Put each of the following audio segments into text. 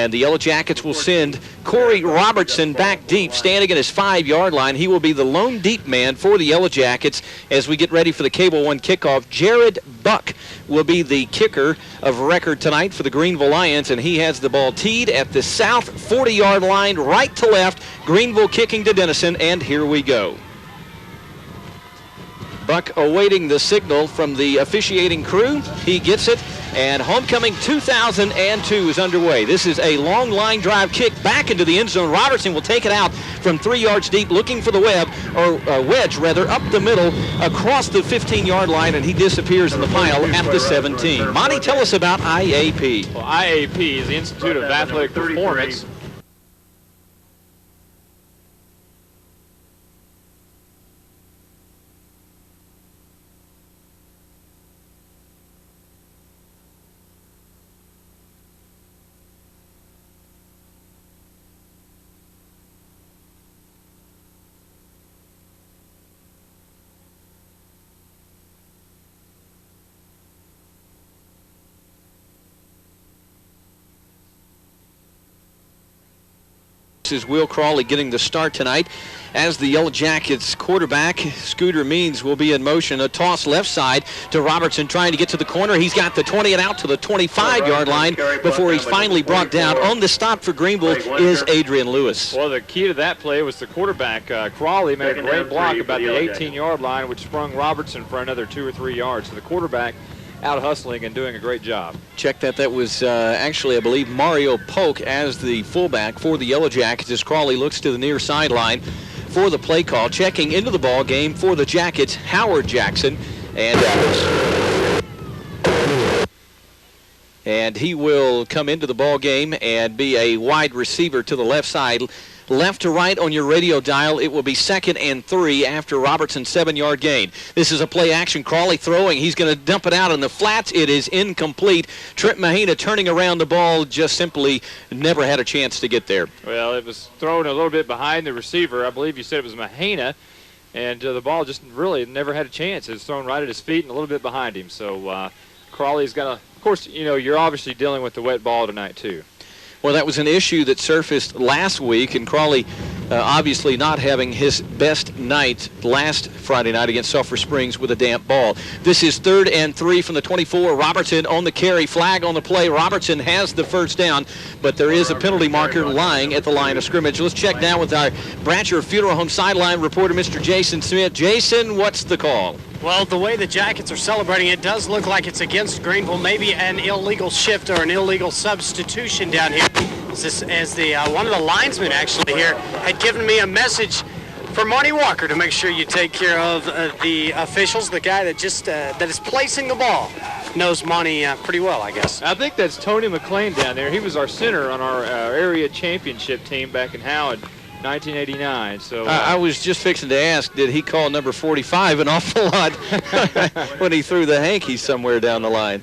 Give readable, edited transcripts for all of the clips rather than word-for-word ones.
And the Yellow Jackets will send Corey Robertson back deep, standing at his 5-yard line. He will be the lone deep man for the Yellow Jackets as we get ready for the Cable One kickoff. Jared Buck will be the kicker of record tonight for the Greenville Lions, and he has the ball teed at the south 40-yard line, right to left. Greenville kicking to Denison, and here we go. Buck awaiting the signal from the officiating crew. He gets it, and homecoming 2002 is underway. This is a long line drive kick back into the end zone. Robertson will take it out from 3 yards deep, looking for the wedge up the middle across the 15-yard line, and he disappears in the pile at the 17. Monte, tell us about IAP. Well, IAP is the Institute of Athletic Performance. This is Will Crawley getting the start tonight as the Yellow Jackets quarterback, Scooter Means, will be in motion. A toss left side to Robertson, trying to get to the corner. He's got the 20 and out to the 25-yard line before he's finally brought down. On the stop for Greenville is Adrian Lewis. Well, the key to that play was the quarterback, Crawley, made a great block about the 18-yard line, which sprung Robertson for another 2 or 3 yards. So the quarterback out hustling and doing a great job. Check that. That was actually, I believe, Mario Polk as the fullback for the Yellow Jackets as Crawley looks to the near sideline for the play call. Checking into the ball game for the Jackets, Howard Jackson, and he will come into the ball game and be a wide receiver to the left side. Left to right on your radio dial, it will be 2nd and 3 after Robertson's 7-yard gain. This is a play action. Crawley throwing. He's going to dump it out in the flats. It is incomplete. Trent Mahina turning around the ball, just simply never had a chance to get there. Well, it was thrown a little bit behind the receiver. I believe you said it was Mahina, and the ball just really never had a chance. It was thrown right at his feet and a little bit behind him. So Crawley's got to, of course, you know, you're obviously dealing with the wet ball tonight too. Well, that was an issue that surfaced last week, and Crawley obviously not having his best night last Friday night against Sulphur Springs with a damp ball. This is 3rd and 3 from the 24. Robertson on the carry, flag on the play. Robertson has the first down, but there is a penalty marker lying at the line of scrimmage. Let's check now with our Bratcher Funeral Home sideline reporter, Mr. Jason Smith. Jason, what's the call? Well, the way the Jackets are celebrating, it does look like it's against Greenville. Maybe an illegal shift or an illegal substitution down here. As the one of the linesmen actually here had given me a message for Monte Walker to make sure you take care of the officials. The guy that just that is placing the ball knows Monte pretty well, I guess. I think that's Tony McLean down there. He was our center on our area championship team back in Howard. 1989. So I was just fixing to ask, did he call number 45 an awful lot when he threw the hanky somewhere down the line?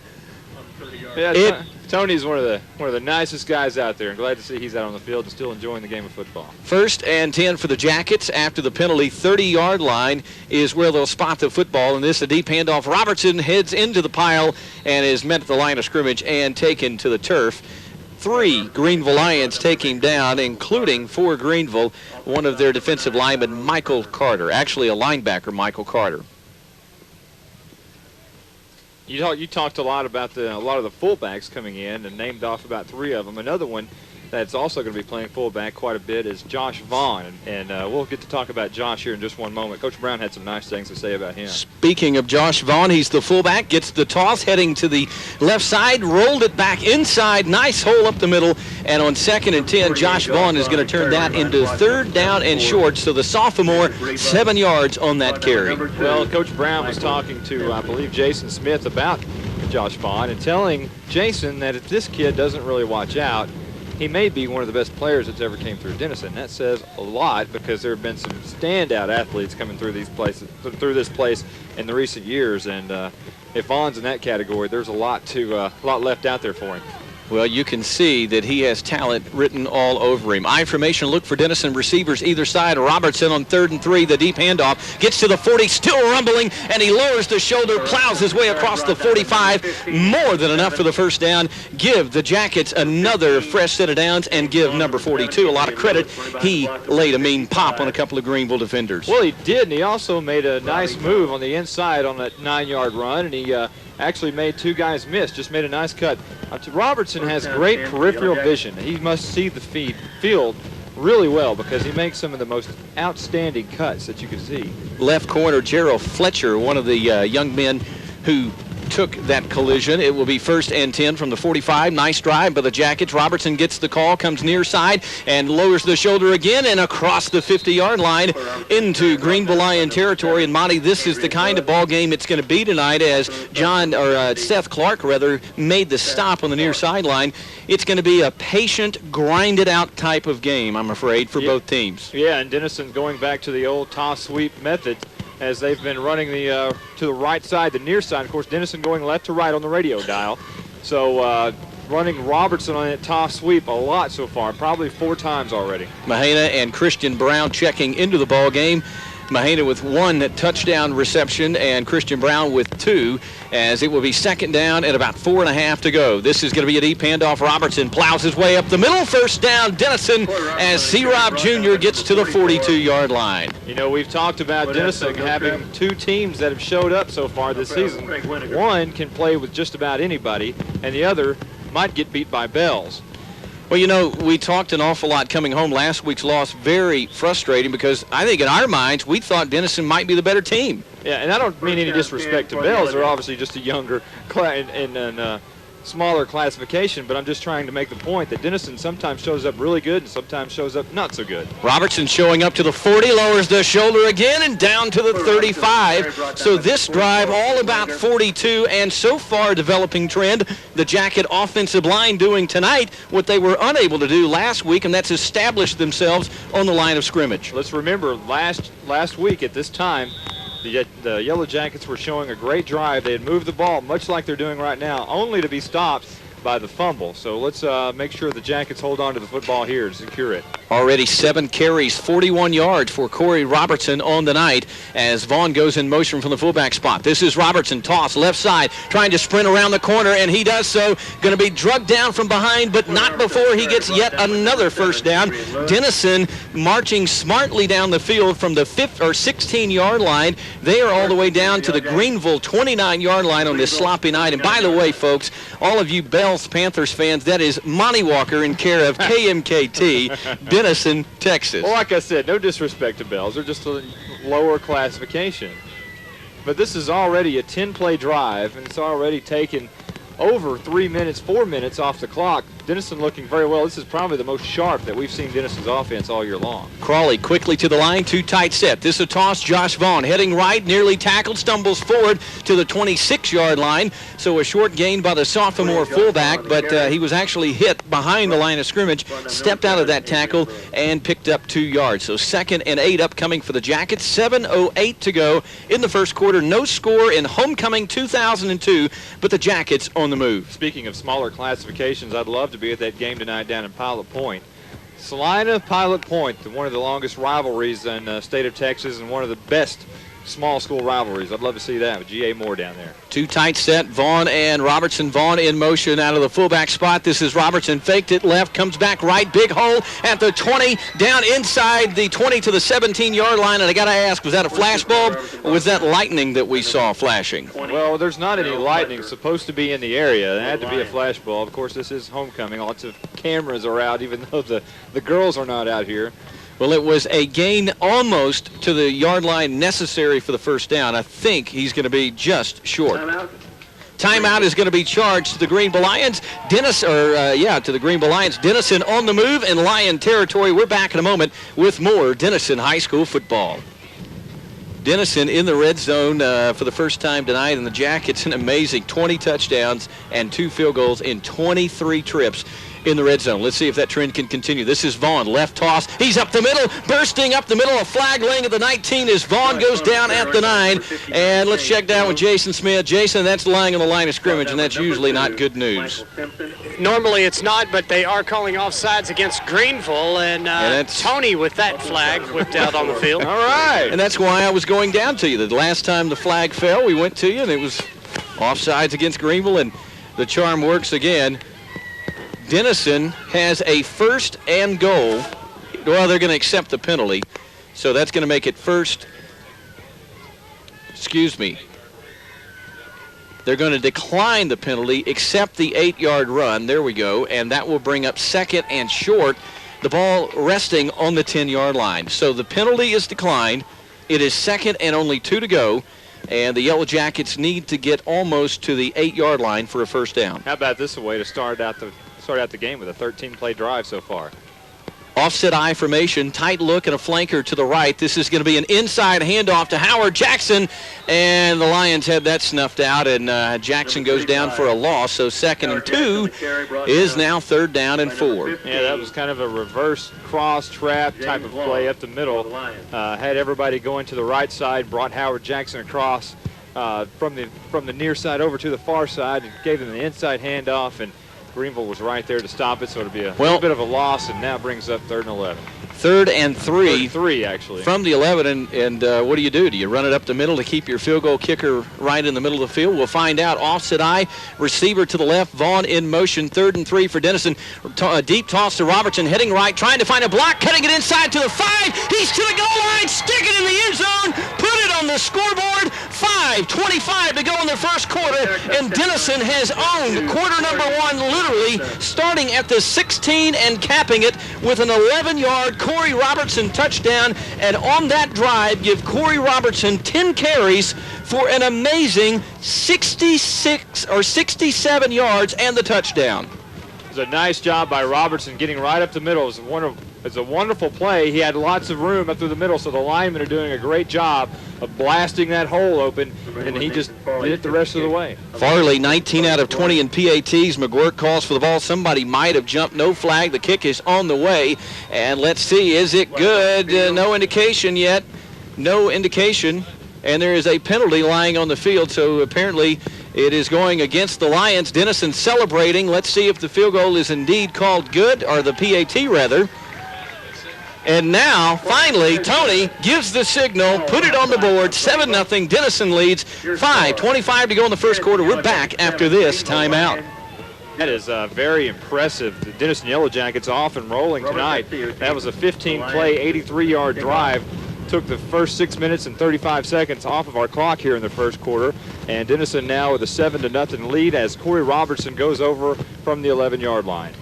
Yeah, Tony's one of the nicest guys out there. I'm glad to see he's out on the field and still enjoying the game of football. 1st and 10 for the Jackets after the penalty. 30-yard line is where they'll spot the football, and this a deep handoff. Robertson heads into the pile and is met at the line of scrimmage and taken to the turf. 3 Greenville Lions take him down, including for Greenville, one of their defensive linemen, Michael Carter. Actually, a linebacker, Michael Carter. You talked a lot about a lot of the fullbacks coming in and named off about 3 of them. Another one that's also going to be playing fullback quite a bit is Josh Vaughn, and we'll get to talk about Josh here in just one moment. Coach Brown had some nice things to say about him. Speaking of Josh Vaughn, he's the fullback, gets the toss, heading to the left side, rolled it back inside, nice hole up the middle, and on 2nd and 10, Josh Vaughn is going to turn that into 3rd down and short, so the sophomore 7 yards on that carry. Well, Coach Brown was talking to, I believe, Jason Smith about Josh Vaughn and telling Jason that if this kid doesn't really watch out, he may be one of the best players that's ever came through Denison. That says a lot because there have been some standout athletes coming through this place in the recent years, and if Vaughn's in that category, there's a lot left out there for him. Well, you can see that he has talent written all over him. I formation, look for Denison receivers either side. Robertson on 3rd and 3, the deep handoff. Gets to the 40, still rumbling, and he lowers the shoulder, plows his way across the 45. More than enough for the first down. Give the Jackets another fresh set of downs and give number 42 a lot of credit. He laid a mean pop on a couple of Greenville defenders. Well, he did, and he also made a nice move on the inside on that 9-yard run, and he actually made 2 guys miss, just made a nice cut. Robertson has great peripheral vision. He must see the field really well because he makes some of the most outstanding cuts that you can see. Left corner, Gerald Fletcher, one of the young men who took that collision. It will be 1st and 10 from the 45. Nice drive by the Jackets. Robertson gets the call, comes near side, and lowers the shoulder again and across the 50-yard line into Greenville Lion territory. And Monte, this is the kind of ball game it's going to be tonight, as Seth Clark made the stop on the near sideline. It's going to be a patient, grind-it-out type of game, I'm afraid, for both teams. Yeah, and Denison going back to the old toss-sweep method, as they've been running the to the right side, the near side. Of course, Denison going left to right on the radio dial. So running Robertson on that toss sweep a lot so far, probably 4 times already. Mahana and Christian Brown checking into the ball game. Mahana with 1 touchdown reception and Christian Brown with 2, as it will be 2nd down and about 4.5 to go. This is going to be a deep handoff. Robertson plows his way up the middle. 1st down, Denison, as C-Rob Jr. gets to the 42-yard line. You know, we've talked about Denison having 2 teams that have showed up so far this season. One can play with just about anybody, and the other might get beat by Bells. Well, you know, we talked an awful lot coming home. Last week's loss, very frustrating, because I think in our minds we thought Denison might be the better team. Yeah, and I don't mean any disrespect to Bells. They're obviously just a younger and smaller classification, but I'm just trying to make the point that Denison sometimes shows up really good and sometimes shows up not so good. Robertson showing up to the 40, lowers the shoulder again and down to the 35. So this drive all about 42, and so far a developing trend. The Jacket offensive line doing tonight what they were unable to do last week, and that's establish themselves on the line of scrimmage. Let's remember last week at this time, the Yellow Jackets were showing a great drive. They had moved the ball much like they're doing right now, only to be stopped by the fumble. So let's make sure the Jackets hold on to the football here to secure it. Already 7 carries, 41 yards for Corey Robertson on the night, as Vaughn goes in motion from the fullback spot. This is Robertson, toss left side, trying to sprint around the corner, and he does so. Going to be drugged down from behind, but not before he gets yet another 1st down. Denison marching smartly down the field from the 16-yard line. They are all the way down to the Greenville 29-yard line on this sloppy night. And by the way, folks, all of you Bells Panthers fans, that is Monte Walker in care of KMKT, Denison, Texas. Well, like I said, no disrespect to Bells. They're just a lower classification. But this is already a 10-play drive, and it's already taken over 4 minutes off the clock. Denison looking very well. This is probably the most sharp that we've seen Denison's offense all year long. Crawley quickly to the line, 2 tight set. This is a toss. Josh Vaughn heading right, nearly tackled, stumbles forward to the 26-yard line. So a short gain by the sophomore fullback, but he was actually hit behind the line of scrimmage, stepped out of that tackle, and picked up 2 yards. So 2nd and 8 upcoming for the Jackets. 7:08 to go in the first quarter. No score in homecoming 2002, but the Jackets on the move. Speaking of smaller classifications, I'd love to be at that game tonight down in Pilot Point. Salina, Pilot Point, one of the longest rivalries in the state of Texas and one of the best small school rivalries. I'd love to see that with G.A. Moore down there. 2 tight set, Vaughn and Robertson. Vaughn in motion out of the fullback spot. This is Robertson, faked it left, comes back right, big hole at the 20, down inside the 20 to the 17-yard line. And I got to ask, was that a flash bulb or was that lightning that we saw flashing? Well, there's not any lightning. It's supposed to be in the area. It had to be a flash bulb. Of course, this is homecoming. Lots of cameras are out, even though the girls are not out here. Well, it was a gain almost to the yard line necessary for the 1st down. I think he's going to be just short. Timeout is going to be charged to the Greenville Lions. To the Greenville Lions. Denison on the move in Lion territory. We're back in a moment with more Denison High School football. Denison in the red zone for the first time tonight, and the Jackets an amazing 20 touchdowns and 2 field goals in 23 trips. in the red zone. Let's see if that trend can continue. This is Vaughn, left toss. He's up the middle, bursting up the middle. A flag laying at the 19 as Vaughn goes down at the 9. And let's check down with Jason Smith. Jason, that's lying on the line of scrimmage, and that's usually not good news. Normally it's not, but they are calling offsides against Greenville, and Tony with that flag whipped out on the field. All right. And that's why I was going down to you. The last time the flag fell, we went to you, and it was offsides against Greenville, and the charm works again. Denison has a 1st and goal. Well, they're going to accept the penalty, so that's going to make it first. Excuse me. They're going to decline the penalty, accept the 8-yard run. There we go, and that will bring up 2nd and short. The ball resting on the 10-yard line. So the penalty is declined. It is 2nd and only 2 to go. And the Yellow Jackets need to get almost to the 8-yard line for a first down. How about this way to start out the game with a 13-play drive so far? Offset I formation, tight look and a flanker to the right. This is going to be an inside handoff to Howard Jackson, and the Lions had that snuffed out, and Jackson goes down for a loss. So 2nd and 2 is now 3rd down and 4. Yeah, that was kind of a reverse cross trap type of play up the middle. Had everybody going to the right side, brought Howard Jackson across from the near side over to the far side, and gave them the inside handoff, and Greenville was right there to stop it, so it'll be a little bit of a loss, and now brings up 3rd and 11. 3rd and 3. 3rd and 3, actually. From the 11, and what do? Do you run it up the middle to keep your field goal kicker right in the middle of the field? We'll find out. Offset I, receiver to the left, Vaughn in motion, 3rd and 3 for Denison. A deep toss to Robertson, heading right, trying to find a block, cutting it inside to the 5. He's to the goal line, stick it in the end zone, put it on the scoreboard. 5:25 to go in the first quarter, and Denison has owned quarter number 1, literally starting at the 16 and capping it with an 11-yard Corey Robertson touchdown. And on that drive, give Corey Robertson 10 carries for an amazing 66 or 67 yards and the touchdown. It was a nice job by Robertson getting right up the middle. It's a wonderful play. He had lots of room up through the middle, so the linemen are doing a great job of blasting that hole open, and he just did it the rest of the way. Farley, 19 out of 20 in PATs. McGuirk calls for the ball. Somebody might have jumped. No flag. The kick is on the way, and let's see. Is it good? No indication yet. No indication, and there is a penalty lying on the field, so apparently it is going against the Lions. Denison celebrating. Let's see if the field goal is indeed called good, or the PAT rather. And now, finally, Tony gives the signal, put it on the board, 7-0. Denison leads, 5:25 to go in the first quarter. We're back after this timeout. That is very impressive. The Denison Yellow Jackets off and rolling tonight. That was a 15-play, 83-yard drive. Took the first 6 minutes and 35 seconds off of our clock here in the first quarter. And Denison now with a 7-0 lead as Corey Robertson goes over from the 11-yard line.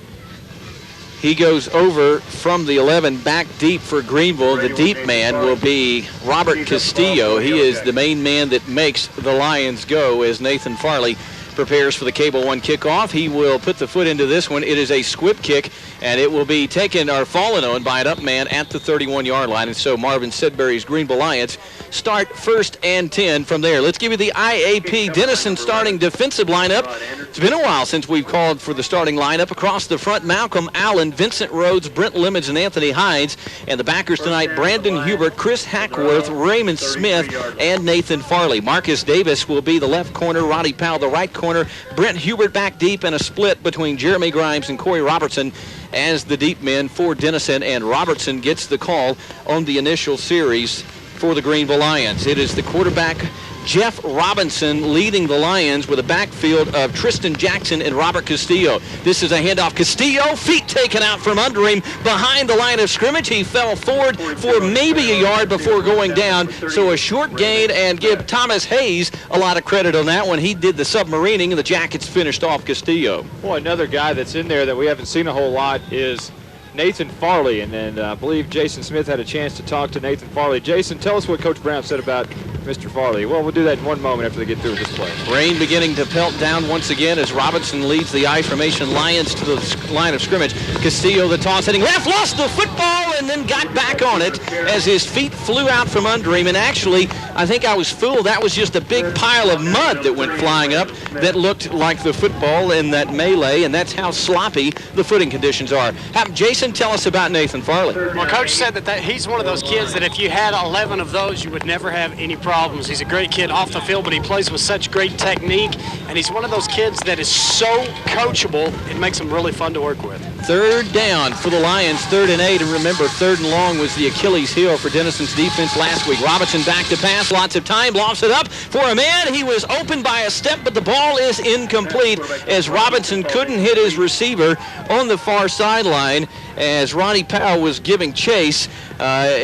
He goes over from the 11 back deep for Greenville. The deep man will be Robert Castillo. He is the main man that makes the Lions go as Nathan Farley prepares for the Cable One kickoff. He will put the foot into this one. It is a squib kick, and it will be taken or fallen on by an up man at the 31-yard line. And so Marvin Sedbury's Greenville Lions start 1st and 10 from there. Let's give you the IAP Denison starting defensive lineup. It's been a while since we've called for the starting lineup. Across the front, Malcolm Allen, Vincent Rhodes, Brent Lemons, and Anthony Hines. And the backers tonight, Brandon Hubert, Chris Hackworth, Raymond Smith, and Nathan Farley. Marcus Davis will be the left corner, Roddy Powell the right corner, Brent Hubert back deep, and a split between Jeremy Grimes and Corey Robertson as the deep men for Denison, and Robertson gets the call on the initial series for the Greenville Lions. It is the quarterback, Jeff Robinson, leading the Lions with a backfield of Tristan Jackson and Robert Castillo. This is a handoff. Castillo, feet taken out from under him behind the line of scrimmage. He fell forward for maybe a yard before going down. So a short gain, and give Thomas Hayes a lot of credit on that one. He did the submarining, and the Jackets finished off Castillo. Well, another guy that's in there that we haven't seen a whole lot is Nathan Farley, and I believe Jason Smith had a chance to talk to Nathan Farley. Jason, tell us what Coach Brown said about Mr. Farley. Well, we'll do that in one moment after they get through with this play. Rain beginning to pelt down once again as Robinson leads the I formation Lions to the line of scrimmage. Castillo, the toss, heading left, lost the football, and then got back on it as his feet flew out from under him. And actually, I think I was fooled. That was just a big pile of mud that went flying up that looked like the football in that melee, and that's how sloppy the footing conditions are. Jason, tell us about Nathan Farley. Well, Coach said that he's one of those kids that if you had 11 of those, you would never have any problems. He's a great kid off the field, but he plays with such great technique, and he's one of those kids that is so coachable, it makes him really fun to work with. Third down for the Lions, 3rd and 8, and remember, 3rd and long was the Achilles heel for Denison's defense last week. Robinson back to pass, lots of time, lofts it up for a man. He was open by a step, but the ball is incomplete as Robinson couldn't hit his receiver on the far sideline as Ronnie Powell was giving chase.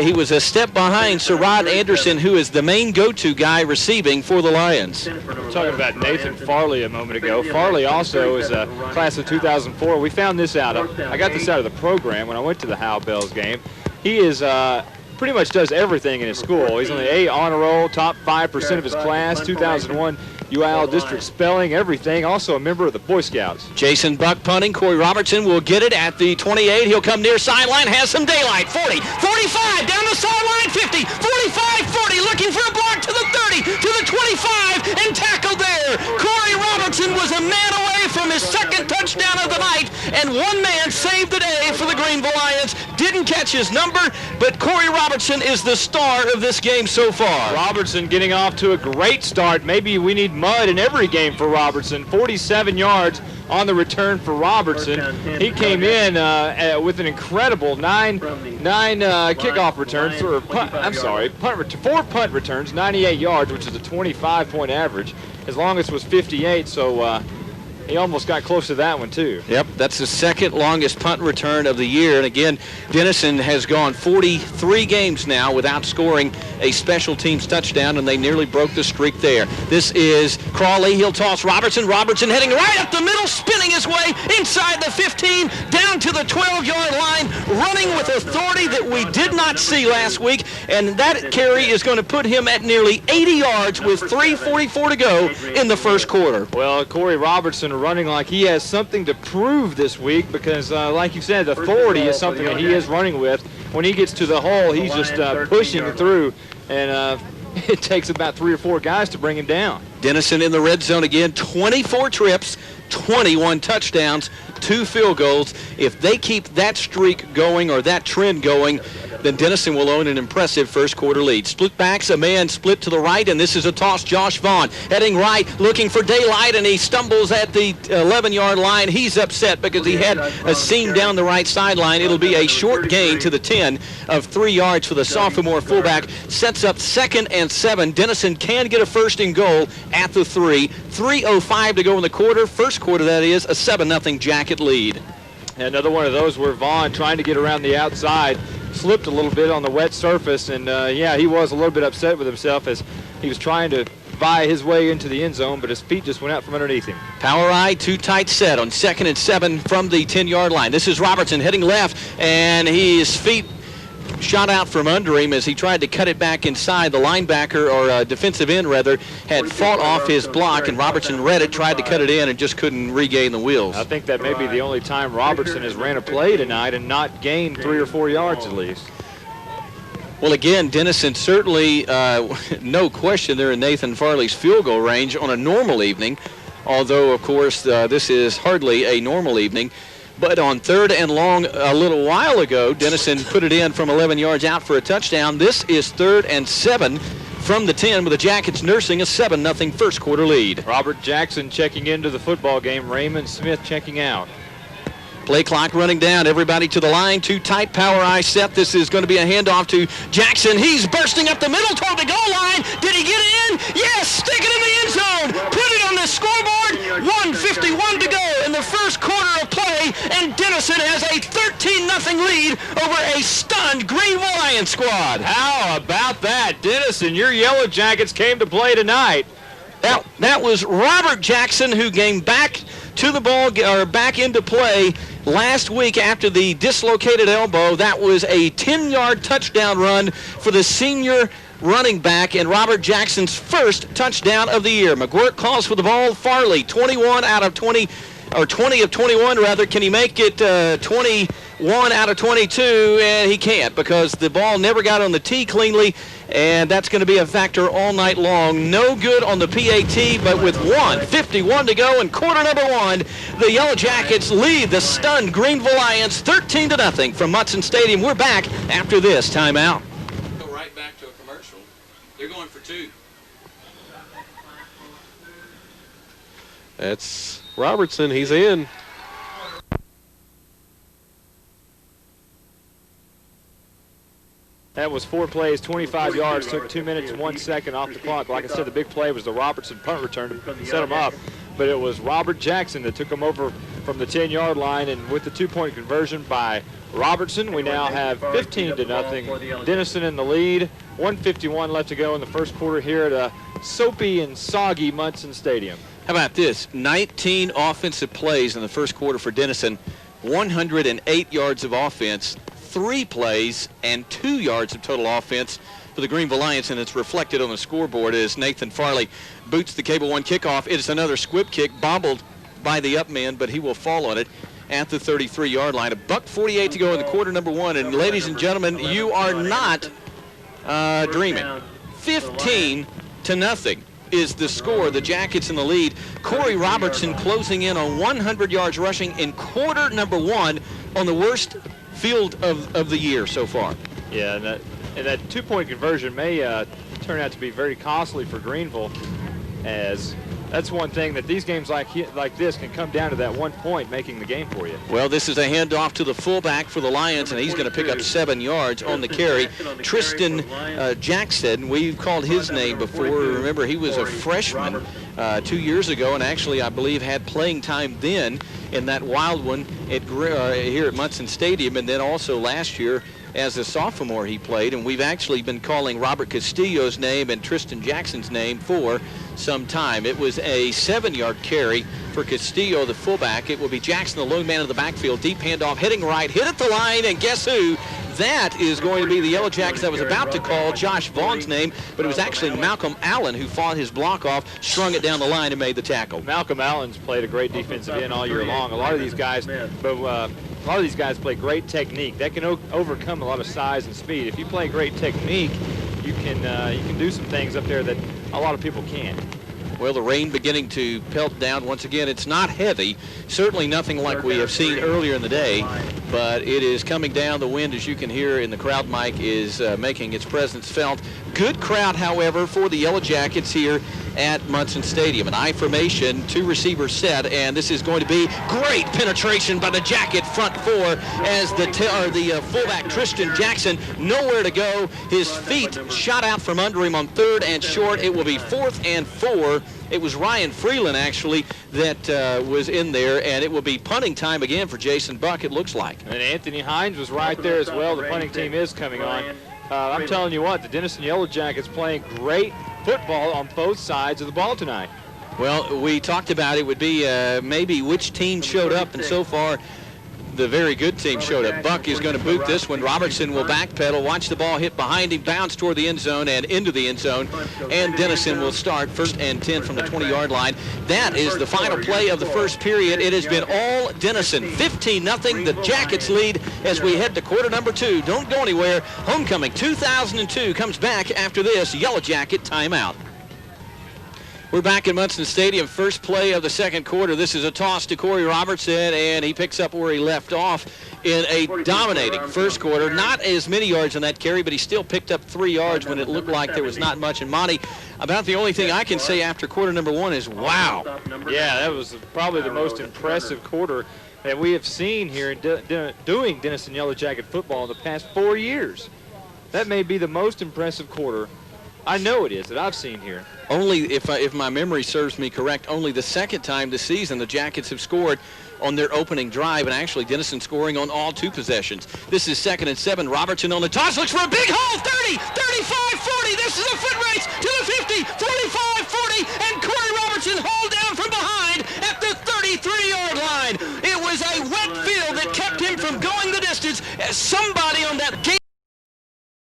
He was a step behind Sir Rod Anderson, who is the main go-to guy receiving for the Lions. Talking about Nathan Farley a moment ago. Farley also is a class of 2004. We found this out. I got this out of the program when I went to the Howell Bells game. He is pretty much does everything in his school. He's on the A honor roll, top 5% of his class, 2001 UIL district spelling, everything. Also a member of the Boy Scouts. Jason Buck punting. Corey Robertson will get it at the 28. He'll come near sideline, has some daylight. 40, 45, down the sideline, 50, 45, 40, looking for a block to the 30, to the 25, and tackled there. Corey Robertson was a man away from his second touchdown of the night, and one man saved the day for the Greenville Lions. Didn't catch his number, but Corey Robertson is the star of this game so far. Robertson getting off to a great start. Maybe we need mud in every game for Robertson. 47 yards on the return for Robertson. He came in with an incredible nine kickoff returns, or four punt returns, 98 yards, which is a 25-point average. His longest was 58, so he almost got close to that one, too. Yep, that's the second longest punt return of the year. And again, Denison has gone 43 games now without scoring a special teams touchdown, and they nearly broke the streak there. This is Crawley. He'll toss Robertson. Robertson heading right up the middle, spinning his way inside the 15, down to the 12-yard line, running with authority that we did not see last week. And that carry is going to put him at nearly 80 yards with 3:44 to go in the first quarter. Well, Corey Robertson running like he has something to prove this week because, like you said, authority is something that he is running with. When he gets to the hole, he's just pushing through, and it takes about 3 or 4 guys to bring him down. Denison in the red zone again, 24 trips, 21 touchdowns, 2 field goals. If they keep that streak going or that trend going, then Denison will own an impressive first quarter lead. Split backs, a man split to the right, and this is a toss. Josh Vaughn heading right, looking for daylight, and he stumbles at the 11-yard line. He's upset because he had a seam down the right sideline. It'll be a short gain to the 10 of 3 yards for the sophomore fullback. Sets up 2nd and 7. Denison can get a first and goal at the 3. 3:05 to go in the quarter. First quarter, that is, a 7-0 Jacket lead. Another one of those where Vaughn, trying to get around the outside, slipped a little bit on the wet surface, and he was a little bit upset with himself as he was trying to vie his way into the end zone, but his feet just went out from underneath him. Power eye, too tight set on 2nd and 7 from the 10-yard line. This is Robertson heading left, and his feet shot out from under him as he tried to cut it back inside. The linebacker, or defensive end rather, had fought off his block, and Robertson read it, tried to cut it in, and just couldn't regain the wheels. I think that may be the only time Robertson has ran a play tonight and not gained 3 or 4 yards at least. Well, again, Denison certainly, no question, they're in Nathan Farley's field goal range on a normal evening, although, of course, this is hardly a normal evening. But on 3rd and long a little while ago, Denison put it in from 11 yards out for a touchdown. This is 3rd and 7 from the 10 with the Jackets nursing a 7-0 first quarter lead. Robert Jackson checking into the football game. Raymond Smith checking out. Play clock running down. Everybody to the line. Too tight. Power eye set. This is going to be a handoff to Jackson. He's bursting up the middle toward the goal line. Did he get in? Yes! Stick it in the end zone. Put it on the scoreboard. 1:51 to go in the first quarter of play, and Denison has a 13-0 lead over a stunned Greenville Lions squad. How about that? Denison, your Yellow Jackets came to play tonight. That was Robert Jackson, who came back to the ball, or back into play last week after the dislocated elbow. That was a 10-yard touchdown run for the senior running back and Robert Jackson's first touchdown of the year. McGuirk calls for the ball. Farley, 21 out of 20, or 20 of 21 rather. Can he make it 21 1 out of 22, and he can't because the ball never got on the tee cleanly, and that's going to be a factor all night long. No good on the PAT, but with 1:51 to go in quarter number 1, the Yellow Jackets lead the stunned Greenville Lions 13-0 from Monte Stadium. We're back after this timeout. Go right back to a commercial. They're going for 2. That's Robertson. He's in. That was 4 plays, 25 yards, took 2 minutes and 1 second off the clock. Like I said, the big play was the Robertson punt return to set him up. But it was Robert Jackson that took him over from the 10-yard line. And with the 2-point conversion by Robertson, we now have 15-0. Denison in the lead. 1:51 left to go in the first quarter here at a soapy and soggy Monte Stadium. How about this? 19 offensive plays in the first quarter for Denison, 108 yards of offense, 3 plays, and 2 yards of total offense for the Greenville Lions, and it's reflected on the scoreboard as Nathan Farley boots the Cable One kickoff. It's another squib kick, bobbled by the up man, but he will fall on it at the 33-yard line. $1:48 to go in the quarter number 1, and ladies and gentlemen, you are not dreaming. 15-0 is the score. The Jackets in the lead. Corey Robertson closing in on 100 yards rushing in quarter number 1 on the worst field of the year so far. Yeah, and that 2-point conversion may turn out to be very costly for Greenville, as that's one thing that these games like this can come down to that 1 point making the game for you. Well, this is a handoff to the fullback for the Lions, and he's going to pick up 7 yards on the carry. Tristan Jackson, we've called his name before. Remember, he was a freshman 2 years ago, and actually, I believe, had playing time then in that wild one at here at Monte Stadium, and then also last year as a sophomore he played. And we've actually been calling Robert Castillo's name and Tristan Jackson's name for some time. It was a 7-yard carry for Castillo, the fullback. It will be Jackson, the lone man in the backfield. Deep handoff, heading right, hit at the line, and guess who? That is going to be the Yellow Jackets. I was about to call Josh Vaughn's name, but it was actually Malcolm Allen who fought his block off, strung it down the line, and made the tackle. Malcolm Allen's played a great defensive end all year long. A lot of these guys, play great technique. That can overcome a lot of size and speed. If you play great technique, you can do some things up there that a lot of people can't. Well, the rain beginning to pelt down once again. It's not heavy, certainly nothing like we have seen earlier in the day, but it is coming down. The wind, as you can hear in the crowd mic, is making its presence felt. Good crowd, however, for the Yellow Jackets here at Monte Stadium. An I formation, 2 receivers set, and this is going to be great penetration by the Jacket front 4 as the fullback Tristan Jackson nowhere to go. His feet shot out from under him on 3rd and short. It will be 4th and 4. It was Ryan Freeland, actually, that was in there, and it will be punting time again for Jason Buck, it looks like. And Anthony Hines was right there as well. The punting team is coming on. I'm telling you what, the Denison Yellow Jackets playing great football on both sides of the ball tonight. Well, we talked about it would be maybe which team showed up, and so far the very good team showed up. Buck is going to boot this one. Robertson will backpedal, watch the ball hit behind him, bounce toward the end zone and into the end zone, and Denison will start 1st and 10 from the 20-yard line. That is the final play of the first period. It has been all Denison. 15-0. The Jackets lead as we head to quarter number 2. Don't go anywhere. Homecoming 2002 comes back after this Yellow Jacket timeout. We're back in Monte Stadium. First play of the second quarter. This is a toss to Corey Robertson, and he picks up where he left off in a dominating first quarter. Not as many yards on that carry, but he still picked up 3 yards when it looked like there was not much. And Monte, about the only thing I can say after quarter number 1 is wow. Yeah, that was probably the most impressive quarter that we have seen here in doing Denison Yellow Jacket football in the past 4 years. That may be the most impressive quarter, I know it is, that I've seen here. Only, if my memory serves me correct, only the second time this season the Jackets have scored on their opening drive, and actually Denison scoring on all 2 possessions. This is 2nd and 7. Robertson on the toss, looks for a big hole. 30, 35, 40. This is a foot race to the 50, 45, 40, and Corey Robertson hauled down from behind at the 33-yard line. It was a wet field that kept him from going the distance as somebody on that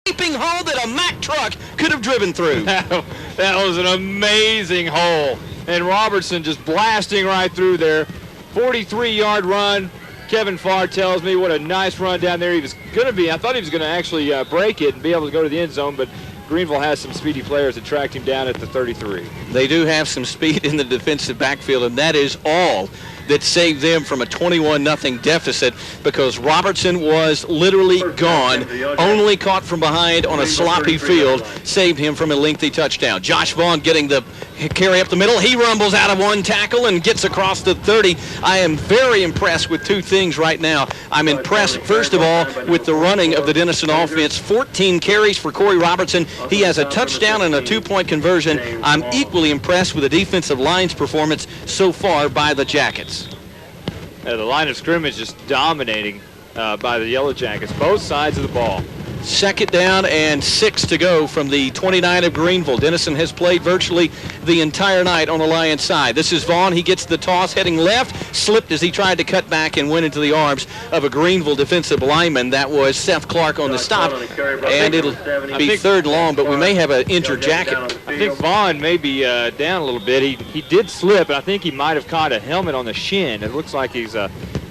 gaping hole that a Mack truck could have driven through. That was an amazing hole. And Robertson just blasting right through there. 43-yard run, Kevin Farr tells me what a nice run down there he was going to be. I thought he was going to actually break it and be able to go to the end zone, but Greenville has some speedy players that tracked him down at the 33. They do have some speed in the defensive backfield, and that is all that saved them from a 21-0 deficit, because Robertson was literally gone. Only caught from behind on a sloppy field saved him from a lengthy touchdown. Josh Vaughn getting the carry up the middle. He rumbles out of one tackle and gets across the 30. I am very impressed with two things right now. I'm impressed, first of all, with the running of the Denison offense. 14 carries for Corey Robertson. He has a touchdown and a two-point conversion. I'm equally impressed with the defensive line's performance so far by the Jackets. The line of scrimmage just dominating by the Yellow Jackets, both sides of the ball. 2nd down and 6 to go from the 29 of Greenville. Denison has played virtually the entire night on the Lions side. This is Vaughn. He gets the toss heading left, slipped as he tried to cut back and went into the arms of a Greenville defensive lineman. That was Seth Clark on the stop, and it'll be 3rd and long, but we may have an injured Jacket. I think Vaughn may be down a little bit. He did slip, and I think he might have caught a helmet on the shin. It looks like he's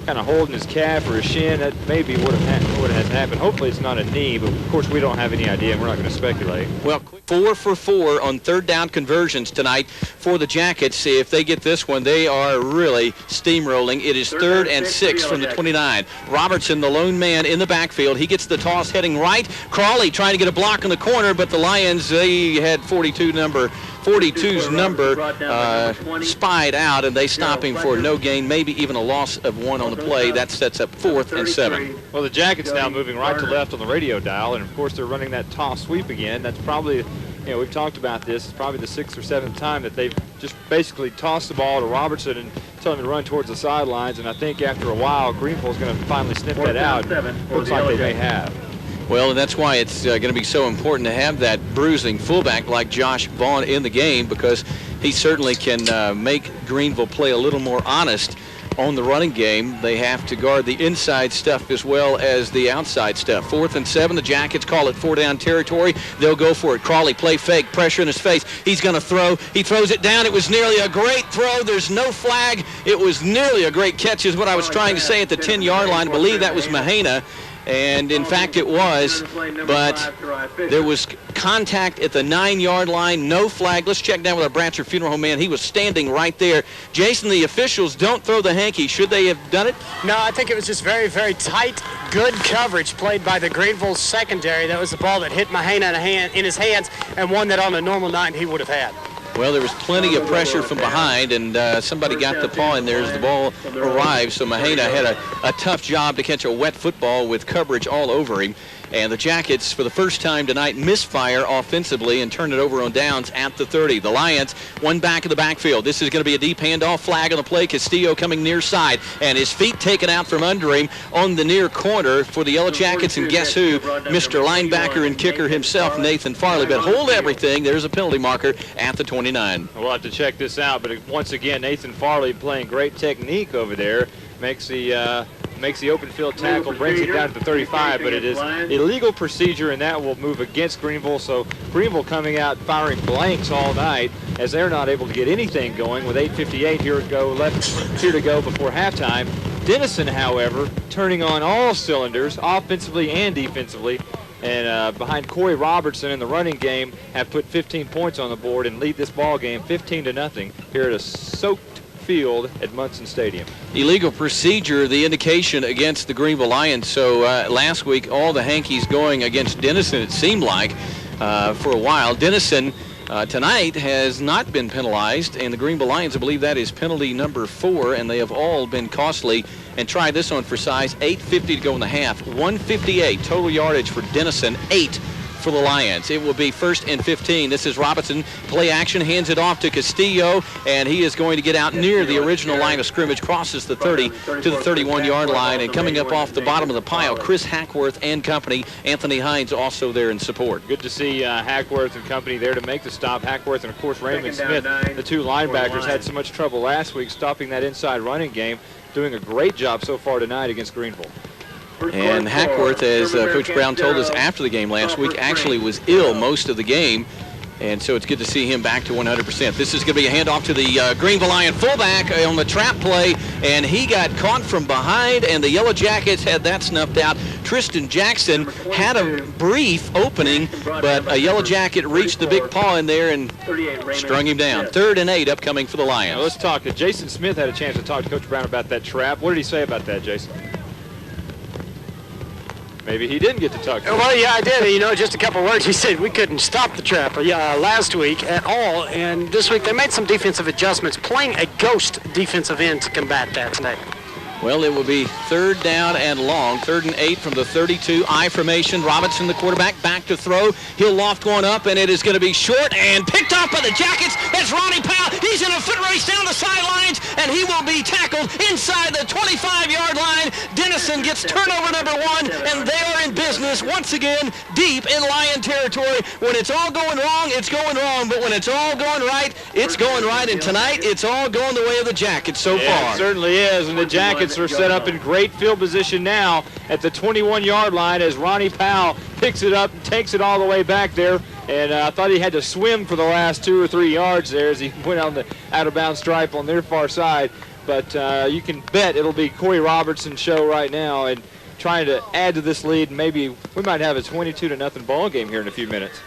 kind of holding his calf or his shin. That may be what has happened. Hopefully it's not a knee, but of course we don't have any idea, and we're not going to speculate. Well, 4 for 4 on 3rd down conversions tonight for the Jackets. If they get this one, they are really steamrolling. It is 3rd and 6 from the 29. Robertson, the lone man in the backfield. He gets the toss heading right. Crawley trying to get a block in the corner, but the Lions, they had 42's number spied out, and they stop him for no gain, maybe even a loss of 1 on the play. That sets up 4th and 7. Well, the Jackets now moving right to left on the radio dial, and of course they're running that toss sweep again. That's probably, we've talked about this, it's probably the 6th or 7th time that they've just basically tossed the ball to Robertson and told him to run towards the sidelines, and I think after a while Greenville's going to finally sniff that out. Looks like they may have. Well, and that's why it's going to be so important to have that bruising fullback like Josh Vaughn in the game, because he certainly can make Greenville play a little more honest on the running game. They have to guard the inside stuff as well as the outside stuff. 4th and 7. The Jackets call it 4-down territory. They'll go for it. Crawley, play fake, pressure in his face. He's going to throw. He throws it down. It was nearly a great throw. There's no flag. It was nearly a great catch is what I was trying to say at the 10-yard line. I believe that was Mahana. And in fact it was, but there was contact at the 9-yard line, no flag. Let's check down with our Bratcher Funeral Home man. He was standing right there. Jason, the officials don't throw the hanky. Should they have done it? No, I think it was just very, very tight, good coverage played by the Greenville secondary. That was the ball that hit Mahana in his hands, and one that on a normal night he would have had. Well, there was plenty of pressure from behind, and somebody got the paw in there as the ball arrived. So Mahana had a tough job to catch a wet football with coverage all over him. And the Jackets, for the first time tonight, misfire offensively and turn it over on downs at the 30. The Lions, one back in the backfield. This is going to be a deep handoff, flag on the play. Castillo coming near side, and his feet taken out from under him on the near corner for the Yellow Jackets. And guess who? Mr. Linebacker and kicker himself, Nathan Farley. But hold everything. There's a penalty marker at the 29. We'll have to check this out, but once again, Nathan Farley playing great technique over there. Makes the open field tackle, brings it down to the 35, but it is illegal procedure, and that will move against Greenville. So Greenville coming out firing blanks all night as they're not able to get anything going with 8:58 here to go before halftime. Denison, however, turning on all cylinders, offensively and defensively, and behind Corey Robertson in the running game, have put 15 points on the board and lead this ball game 15-0 here at a soaked field at Munson Stadium. Illegal procedure, the indication against the Greenville Lions. So last week, all the hankies going against Denison, it seemed like, for a while. Denison tonight has not been penalized, and the Greenville Lions, I believe that is penalty number 4, and they have all been costly. And try this one for size, 8:50 to go in the half. 158 total yardage for Denison, 8 for the Lions. It will be 1st and 15. This is Robinson. Play action, hands it off to Castillo, and he is going to get out near the original line of scrimmage, crosses the 30 to the 31-yard line, and coming up off the bottom of the pile, Chris Hackworth and company. Anthony Hines also there in support. Good to see Hackworth and company there to make the stop. Hackworth and, of course, Raymond Smith, the two linebackers, had so much trouble last week stopping that inside running game, doing a great job so far tonight against Greenville. And Hackworth, as Coach Brown told us after the game last week, actually was ill most of the game. And so it's good to see him back to 100%. This is going to be a handoff to the Greenville Lion fullback on the trap play, and he got caught from behind, and the Yellow Jackets had that snuffed out. Tristan Jackson had a brief opening, but a Yellow Jacket reached the big paw in there and strung him down. 3rd and 8 upcoming for the Lions. Now let's talk. Jason Smith had a chance to talk to Coach Brown about that trap. What did he say about that, Jason? Maybe he didn't get to talk to him. Well, yeah, I did. You know, just a couple words. He said we couldn't stop the trap last week at all, and this week they made some defensive adjustments, playing a ghost defensive end to combat that tonight. Well, it will be 3rd down and long, 3rd and 8 from the 32. I formation. Robinson, the quarterback, back to throw. He'll loft one up, and it is going to be short and picked off by the Jackets. That's Ronnie Powell. He's in a foot race down the sidelines, and he will be tackled inside the 25-yard line. Denison gets turnover number 1, and they are in business once again deep in Lion territory. When it's all going wrong, it's going wrong, but when it's all going right, it's going right. And tonight, it's all going the way of the Jackets so far. It certainly is, and the Jackets are set up in great field position now at the 21-yard line as Ronnie Powell picks it up and takes it all the way back there. And I thought he had to swim for the last 2 or 3 yards there as he went on the out-of-bounds stripe on their far side. But you can bet it'll be Corey Robertson's show right now and trying to add to this lead. Maybe we might have a 22-0 ball game here in a few minutes.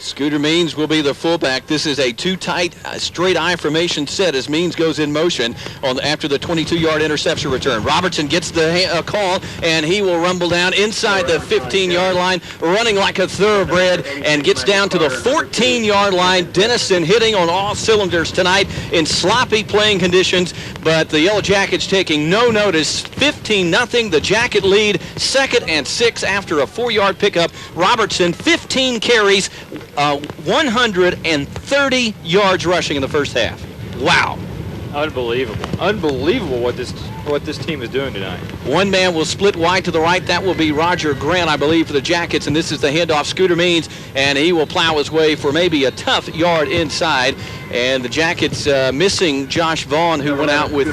Scooter Means will be the fullback. This is a too-tight, straight I formation set as Means goes in motion after the 22-yard interception return. Robertson gets the call, and he will rumble down inside the 15-yard line, running like a thoroughbred, and gets down to the 14-yard line. Denison hitting on all cylinders tonight in sloppy playing conditions, but the Yellow Jackets taking no notice. 15-0, the Jacket lead, 2nd and 6 after a 4-yard pickup. Robertson, 15 carries, 130 yards rushing in the first half. Wow. Unbelievable. Unbelievable what this team is doing tonight. One man will split wide to the right. That will be Roger Grant, I believe, for the Jackets, and this is the handoff. Scooter Means, and he will plow his way for maybe a tough yard inside. And the Jackets missing Josh Vaughn, who went out with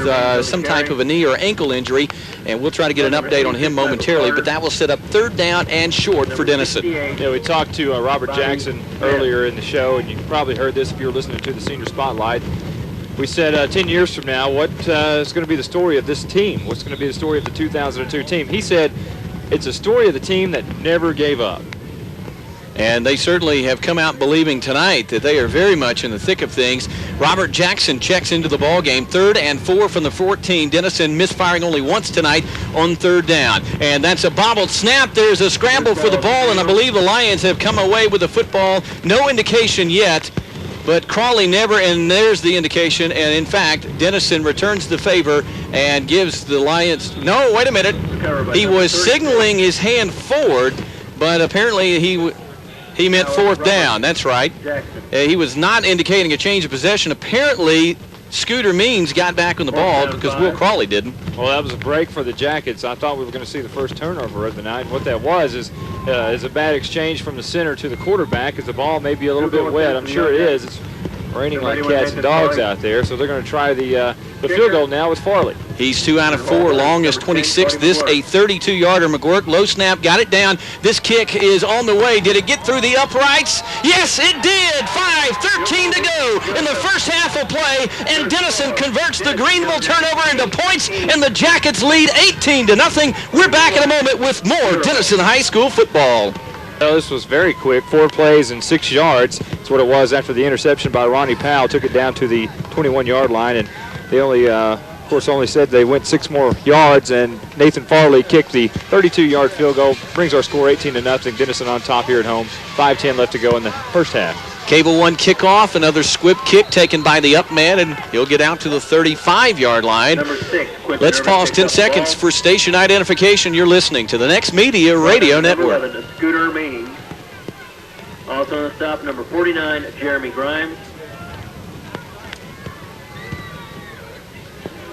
some type of a knee or ankle injury, and we'll try to get an update on him momentarily, but that will set up 3rd down and short for Denison. Yeah, we talked to Robert Jackson earlier in the show, and you probably heard this if you were listening to the Senior Spotlight. We said 10 years from now, what is going to be the story of this team? What's going to be the story of the 2002 team? He said it's a story of the team that never gave up. And they certainly have come out believing tonight that they are very much in the thick of things. Robert Jackson checks into the ball game. 3rd and 4 from the 14. Denison misfiring only once tonight on 3rd down. And that's a bobbled snap. There's a scramble for the ball, and I believe the Lions have come away with the football. No indication yet. But Crawley never, and there's the indication, and in fact, Denison returns the favor and gives the Lions, no, wait a minute, he was signaling his hand forward, but apparently he meant 4th down, that's right. He was not indicating a change of possession. Apparently, Scooter Means got back on the ball because Will Crawley didn't. Well, that was a break for the Jackets. I thought we were going to see the first turnover of the night. What that was is a bad exchange from the center to the quarterback as the ball may be a little bit wet. I'm sure it is. It's raining like cats and dogs out there, so they're going to try the field goal now with Farley. He's 2 out of 4, long as 26. This a 32-yarder. McGuirk, low snap, got it down. This kick is on the way. Did it get through the uprights? Yes, it did. 5:13 to go in the first half of play, and Denison converts the Greenville turnover into points, and the Jackets lead 18-0. We're back in a moment with more Denison High School football. Well, this was very quick. 4 plays and 6 yards. That's what it was after the interception by Ronnie Powell. Took it down to the 21-yard line, and they only, of course, only said they went 6 more yards, and Nathan Farley kicked the 32-yard field goal. Brings our score 18-0. Denison on top here at home. 5:10 left to go in the first half. Cable 1 kickoff, another squib kick taken by the up man, and he'll get out to the 35-yard line. Let's pause 10 seconds for station identification. You're listening to the Next Media Radio Network. 11, Scooter Means. Also on the stop, number 49, Jeremy Grimes.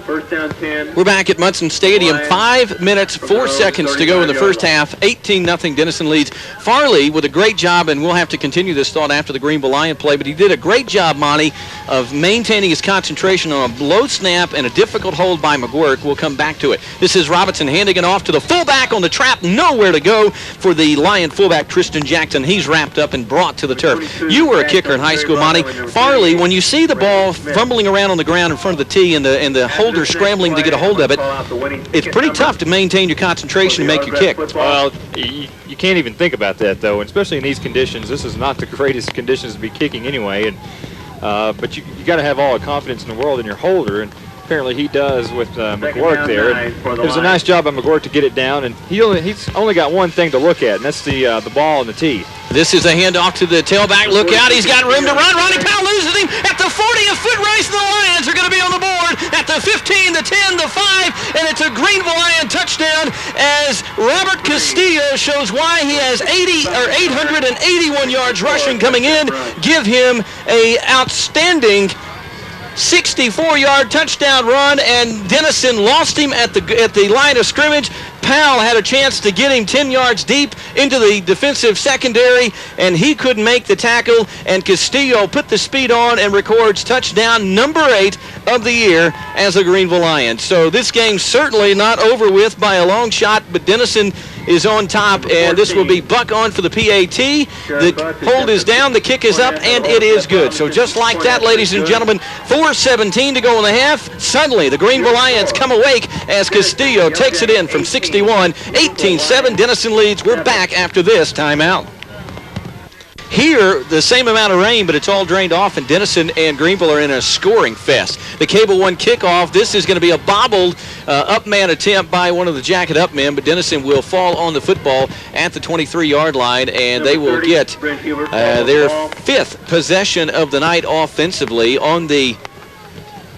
First down 10. We're back at Munson Stadium. 5 minutes, 4 seconds to go in the first half. 18-0 Denison leads. Farley with a great job, and we'll have to continue this thought after the Greenville Lion play, but he did a great job, Monte, of maintaining his concentration on a low snap and a difficult hold by McGuirk. We'll come back to it. This is Robinson handing it off to the fullback on the trap. Nowhere to go for the Lion fullback, Tristan Jackson. He's wrapped up and brought to the turf. You were a kicker in high school, Monte. Farley, when you see the ball fumbling around on the ground in front of the tee and the holder scrambling to get a hold of it, it's pretty tough to maintain your concentration and make your kick. Well, you can't even think about that, though, and especially in these conditions. This is not the greatest conditions to be kicking anyway, and but you got to have all the confidence in the world in your holder, and apparently he does with McGuirk there. And it was a nice job by McGuirk to get it down, and he's only got one thing to look at, and that's the ball and the tee. This is a handoff to the tailback. Look out, he's got room to run. Ronnie Powell loses him at the 40, a foot race. The Lions are going to be on the board at the 15, the 10, the 5, and it's a Greenville Lion touchdown as Robert Castillo shows why he has 881 yards rushing coming in. Give him a outstanding 64-yard touchdown run, and Denison lost him at the line of scrimmage. Powell had a chance to get him 10 yards deep into the defensive secondary, and he couldn't make the tackle, and Castillo put the speed on and records touchdown number 8 of the year as a Greenville Lion. So this game's certainly not over with by a long shot, but Denison is on top, and this will be Buck on for the PAT. The hold is down, the kick is up, and it is good. So just like that, ladies and gentlemen, 4:17 to go in the half. Suddenly, the Greenville Lions come awake as Castillo takes it in from 61. 18-7, Denison leads. We're back after this timeout. Here, the same amount of rain, but it's all drained off, and Denison and Greenville are in a scoring fest. The Cable One kickoff. This is going to be a bobbled up-man attempt by one of the Jacket up-men, but Denison will fall on the football at the 23-yard line, and they will get their 5th possession of the night offensively. On the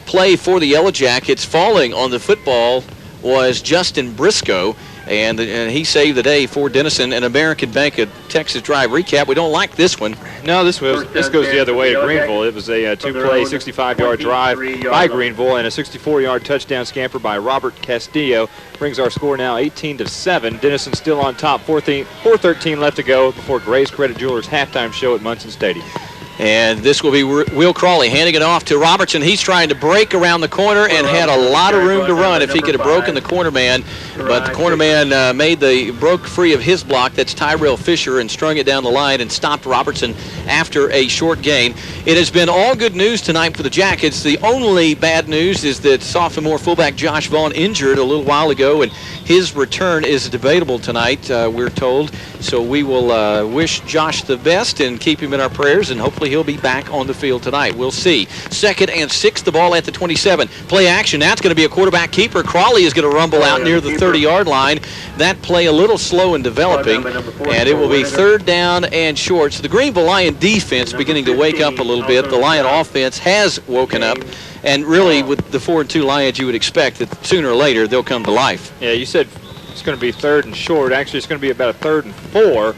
play for the Yellow Jackets, falling on the football was Justin Briscoe, and he saved the day for Denison. An American Bank of Texas Drive recap. We don't like this one. No, this goes the other way to Greenville. It was a two-play, 65-yard drive by Greenville and a 64-yard touchdown scamper by Robert Castillo. Brings our score now 18-7. Denison still on top. 4:13 left to go before Gray's Credit Jewelers halftime show at Munson Stadium. And this will be Will Crawley handing it off to Robertson. He's trying to break around the corner and had a lot of room to run if he could have broken the corner man. But the corner man broke free of his block. That's Tyrell Fisher, and strung it down the line and stopped Robertson after a short gain. It has been all good news tonight for the Jackets. The only bad news is that sophomore fullback Josh Vaughn injured a little while ago, and his return is debatable tonight, we're told. So we will wish Josh the best and keep him in our prayers, and hopefully he'll be back on the field tonight. We'll see. 2nd and 6, the ball at the 27. Play action. Now it's going to be a quarterback keeper. Crawley is going to rumble out near the 30-yard line. That play a little slow in developing, and it will be 3rd down and short. So the Greenville Lion defense beginning to wake up a little bit. The Lion offense has woken up. And really, with the 4-2 Lions, you would expect that sooner or later they'll come to life. Yeah, you said it's going to be 3rd and short. Actually, it's going to be about a 3rd and 4,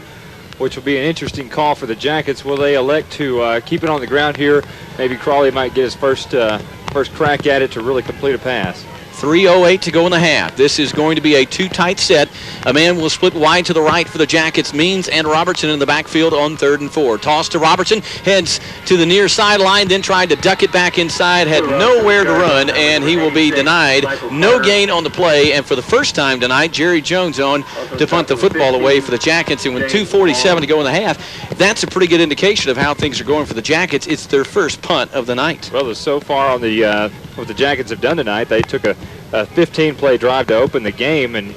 which will be an interesting call for the Jackets. Will they elect to keep it on the ground here? Maybe Crawley might get his first crack at it to really complete a pass. 3:08 to go in the half. This is going to be a two-tight set. A man will split wide to the right for the Jackets. Means and Robertson in the backfield on 3rd and 4. Toss to Robertson. Heads to the near sideline, then tried to duck it back inside. Had nowhere to run, and he will be denied. No gain on the play, and for the first time tonight, Jerry Jones on to punt the football away for the Jackets. And with 2:47 to go in the half, that's a pretty good indication of how things are going for the Jackets. It's their first punt of the night. Well, so far on the what the Jackets have done tonight, they took a 15-play drive to open the game and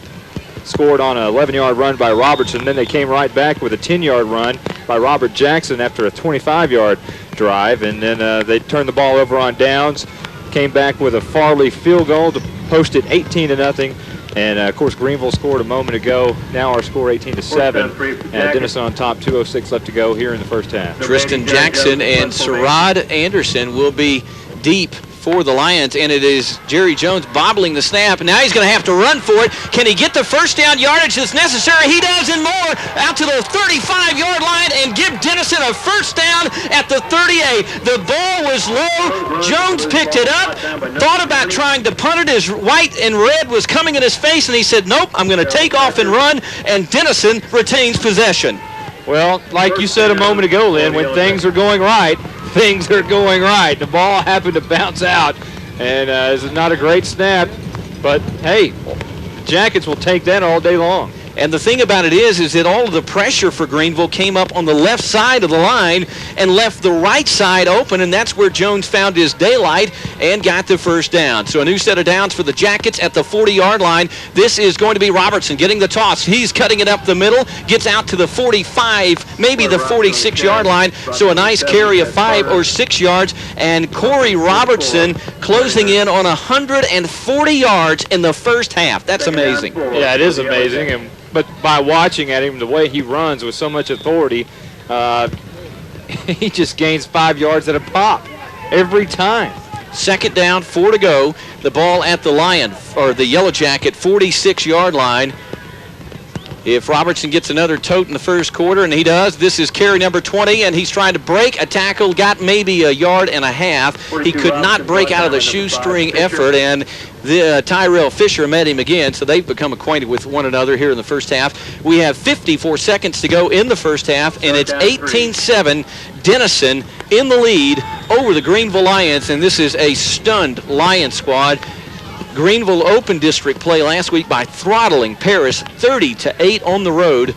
scored on an 11-yard run by Robertson. Then they came right back with a 10-yard run by Robert Jackson after a 25-yard drive, and then they turned the ball over on downs, came back with a Farley field goal to post it 18-0. And, of course, Greenville scored a moment ago. Now our score 18-7. And Denison on top, 2:06 left to go here in the first half. Tristan Jackson and Sherrod Anderson will be deep for the Lions, and it is Jerry Jones bobbling the snap, and now he's going to have to run for it. Can he get the first down yardage that's necessary? He does, and more, out to the 35-yard line, and give Denison a first down at the 38. The ball was low. Jones picked it up, thought about trying to punt it as white and red was coming in his face, and he said, nope, I'm going to take off and run, and Denison retains possession. Well, like you said a moment ago, Lynn, when things are going right, things are going right. The ball happened to bounce out, and this is not a great snap, but hey, the Jackets will take that all day long. And the thing about it is that all of the pressure for Greenville came up on the left side of the line and left the right side open, and that's where Jones found his daylight and got the first down. So a new set of downs for the Jackets at the 40-yard line. This is going to be Robertson getting the toss. He's cutting it up the middle, gets out to the 45, maybe the 46-yard line. So a nice carry of 5 or 6 yards, and Corey Robertson closing in on 140 yards in the first half. That's amazing. Yeah, it is amazing. But by watching at him, the way he runs with so much authority, he just gains 5 yards at a pop every time. Second down, 4 to go. The ball at the Lion, or the Yellow Jacket, 46-yard line. If Robertson gets another tote in the first quarter, and he does, this is carry number 20, and he's trying to break a tackle, got maybe a yard and a half. He could not break out of the shoestring effort, and Tyrell Fisher met him again, so they've become acquainted with one another here in the first half. We have 54 seconds to go in the first half, and it's 18-7, Denison in the lead over the Greenville Lions, and this is a stunned Lion squad. Greenville opened district play last week by throttling Paris 30-8 on the road,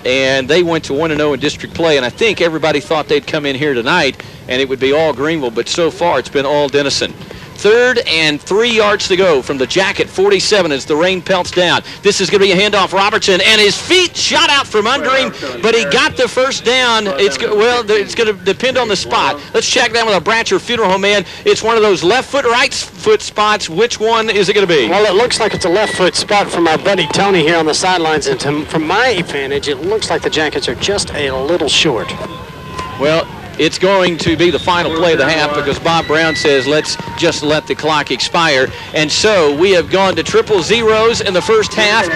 and they went to 1-0 in district play, and I think everybody thought they'd come in here tonight and it would be all Greenville, but so far it's been all Denison. 3rd and 3 yards to go from the Jacket 47 as the rain pelts down. This is going to be a handoff. Robertson, and his feet shot out from under him, but he got the first down. It's going to depend on the spot. Let's check that with a Bratcher Funeral Home man. It's one of those left foot, right foot spots. Which one is it going to be? Well, it looks like it's a left foot spot from our buddy Tony here on the sidelines, and from my vantage, it looks like the Jackets are just a little short. Well, it's going to be the final play of the half because Bob Brown says let's just let the clock expire. And so we have gone to triple zeros in the first half.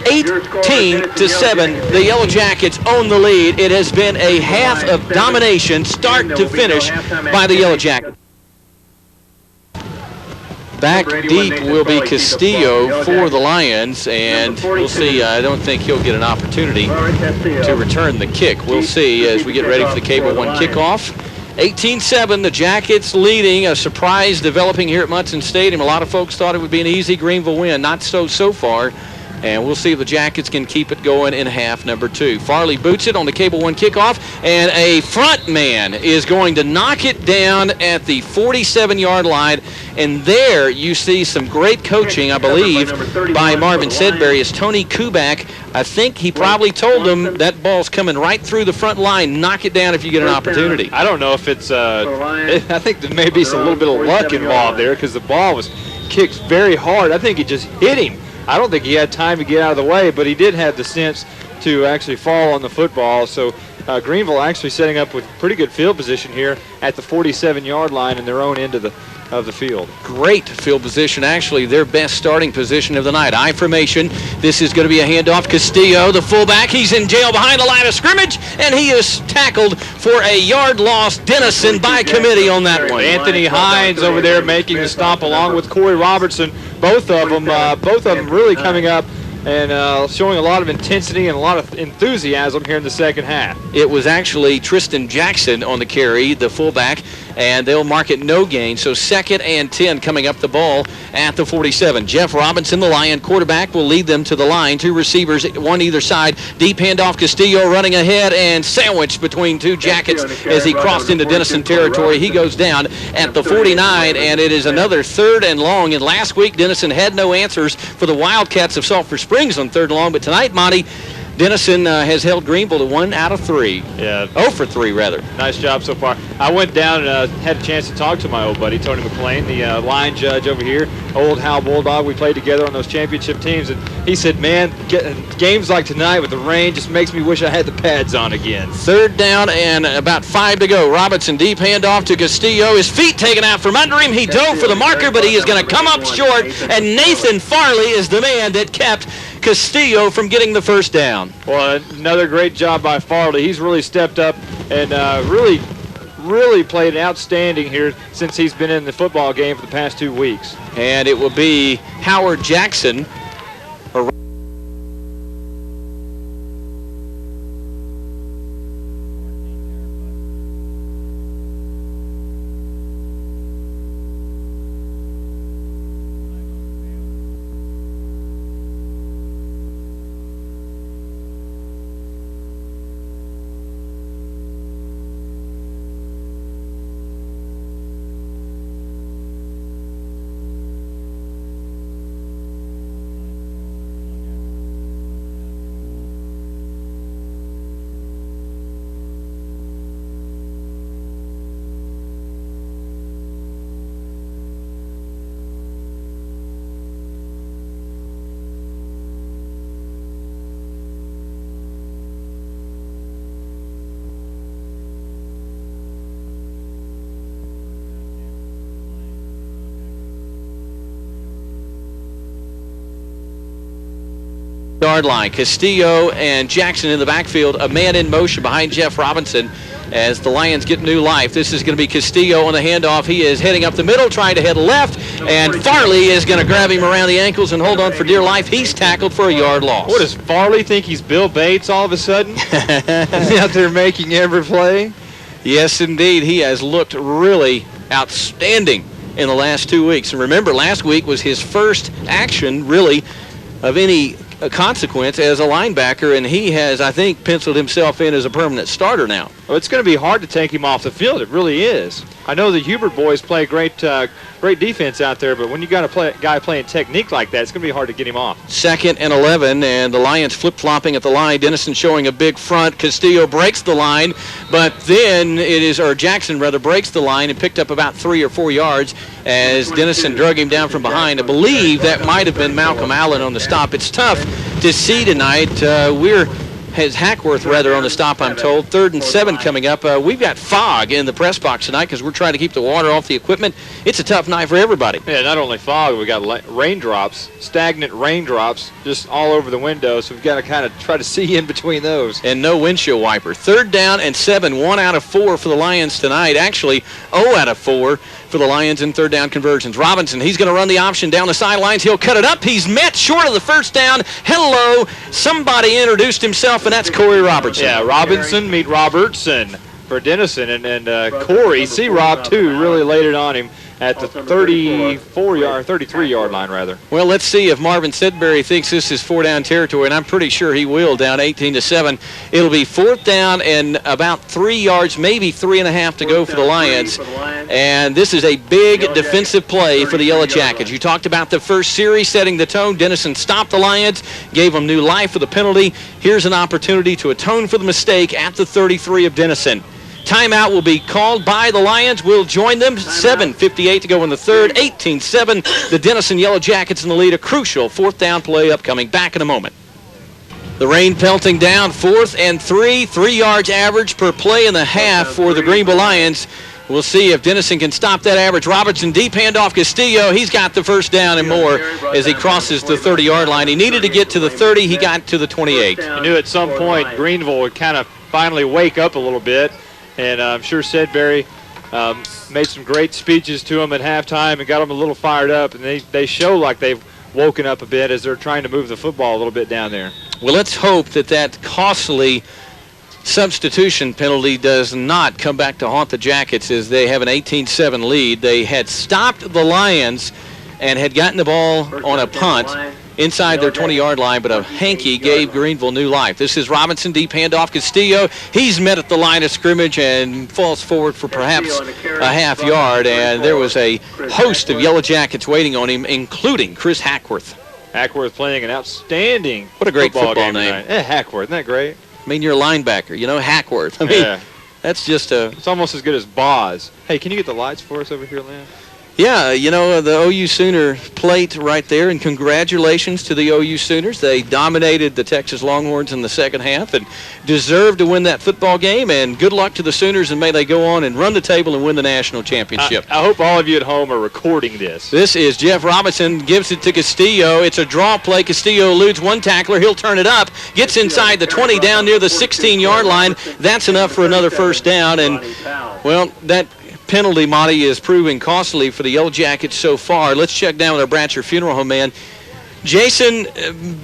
18-7, the Yellow Jackets own the lead. It has been a half of domination, start to finish, by the Yellow Jackets. Back deep will be Castillo for the Lions, and we'll see. I don't think he'll get an opportunity to return the kick. We'll see as we get ready for the Cable One kickoff. 18-7, the Jackets leading. A surprise developing here at Munson Stadium. A lot of folks thought it would be an easy Greenville win. Not so far. And we'll see if the Jackets can keep it going in half number 2. Farley boots it on the Cable One kickoff, and a front man is going to knock it down at the 47-yard line. And there you see some great coaching, I believe, by Marvin Sedbury as Tony Kubak. I think he probably told him that ball's coming right through the front line. Knock it down if you get an opportunity. I don't know if it's, I think there may be a little bit of luck involved there because the ball was kicked very hard. I think it just hit him. I don't think he had time to get out of the way, but he did have the sense to actually fall on the football. So Greenville actually setting up with pretty good field position here at the 47-yard line in their own end of the field. Great field position, actually their best starting position of the night. I formation. This is going to be a handoff. Castillo, the fullback, he's in jail behind the line of scrimmage, and he is tackled for a yard loss. Denison by committee on that one. Anthony Hines over there making the stop along with Corey Robertson. Both of them really coming up and showing a lot of intensity and a lot of enthusiasm here in the second half. It was actually Tristan Jackson on the carry, the fullback, and they'll mark it no gain. So 2nd and 10 coming up the ball at the 47. Jeff Robinson, the Lion quarterback, will lead them to the line. 2 receivers, one either side. Deep handoff, Castillo running ahead and sandwiched between 2 Jackets as he crossed into Denison territory. He goes down at the 49, and it is another 3rd and long. And last week, Denison had no answers for the Wildcats of Sulphur Springs on 3rd and long, but tonight, Monte, Denison has held Greenville to 1 out of 3. Yeah. 0 for 3, rather. Nice job so far. I went down and had a chance to talk to my old buddy, Tony McClain, the line judge over here, old Hal Bulldog. We played together on those championship teams, and he said, man, games like tonight with the rain just makes me wish I had the pads on again. 3rd down and about 5 to go. Robinson deep handoff to Castillo. His feet taken out from under him. He dove for the marker, but he is going to come up short, and Nathan Farley is the man that kept Castillo from getting the first down. Well, another great job by Farley. He's really stepped up and really played outstanding here since he's been in the football game for the past 2 weeks. And it will be Howard Jackson. Yard line. Castillo and Jackson in the backfield, a man in motion behind Jeff Robinson as the Lions get new life. This is going to be Castillo on the handoff. He is heading up the middle, trying to head left, and Farley is going to grab him around the ankles and hold on for dear life. He's tackled for a yard loss. What, does Farley think he's Bill Bates all of a sudden? He's out there making every play? Yes, indeed. He has looked really outstanding in the last 2 weeks. And remember, last week was his first action, really, of any consequence as a linebacker, and he has, I think, penciled himself in as a permanent starter now. Well, it's going to be hard to take him off the field. It really is. I know the Hubert boys play great defense out there, but when you got a guy playing technique like that, it's going to be hard to get him off. 2nd and 11, and the Lions flip-flopping at the line. Denison showing a big front. Castillo breaks the line, but then Jackson breaks the line and picked up about 3 or 4 yards as Denison drug him down from behind. I believe that might have been Malcolm Allen on the stop. It's tough to see tonight. Has Hackworth on the stop, I'm told. 3rd and 7 coming up. We've got fog in the press box tonight because we're trying to keep the water off the equipment. It's a tough night for everybody. Yeah, not only fog, we got raindrops, stagnant raindrops just all over the window, so we've got to kind of try to see in between those. And no windshield wiper. 3rd down and 7, 1 out of 4 for the Lions tonight. Actually, 0 out of 4 for the Lions in 3rd down conversions. Robinson, he's going to run the option down the sidelines. He'll cut it up. He's met short of the first down. Hello. Somebody introduced himself, and that's Corey Robertson. Yeah, Robinson meet Robertson for Denison, and Corey, C-Rob, too, really laid it on him at the 33-yard line, rather. Well, let's see if Marvin Sedbury thinks this is 4-down territory, and I'm pretty sure he will, down 18-7. It'll be 4th down and about 3 yards, maybe 3.5 to go for the Lions. And this is a big defensive play for the Yellow Jackets. You talked about the first series setting the tone. Denison stopped the Lions, gave them new life with a penalty. Here's an opportunity to atone for the mistake at the 33 of Denison. Timeout will be called by the Lions. We'll join them. 7:58 to go in the 3rd. 18-7. The Denison Yellow Jackets in the lead. A crucial 4th down play upcoming. Back in a moment. The rain pelting down. 4th and 3. 3 yards average per play in the half for the Greenville Lions. We'll see if Denison can stop that average. Robertson deep handoff Castillo. He's got the first down and more as he crosses the 30-yard line. He needed to get to the 30. He got to the 28. You knew at some point Greenville would kind of finally wake up a little bit. And I'm sure Sedbury made some great speeches to them at halftime and got them a little fired up. And they show like they've woken up a bit as they're trying to move the football a little bit down there. Well, let's hope that costly substitution penalty does not come back to haunt the Jackets as they have an 18-7 lead. They had stopped the Lions and had gotten the ball on a punt inside their 20-yard line, but a hanky gave Greenville new life. This is Robinson, deep handoff Castillo. He's met at the line of scrimmage and falls forward for perhaps a half yard, and there was a host of Yellow Jackets waiting on him, including Chris Hackworth. Hackworth playing an outstanding What a great football game name. tonight. Hackworth, isn't that great? I mean, you're a linebacker, you know, Hackworth. I mean, Yeah. that's just a... It's almost as good as Boz. Hey, can you get the lights for us over here, Lynn? Yeah, you know, the OU Sooner plate right there, and congratulations to the OU Sooners. They dominated the Texas Longhorns in the second half and deserved to win that football game, and good luck to the Sooners, and may they go on and run the table and win the national championship. I hope all of you at home are recording this. This is Jeff Robinson, gives it to Castillo. It's a draw play. Castillo eludes one tackler. He'll turn it up, gets inside the 20 down near the 16-yard line. That's enough for another first down, and, well, that penalty, Monte, is proving costly for the Yellow Jackets so far. Let's check down with our Bratcher Funeral Home man. Jason,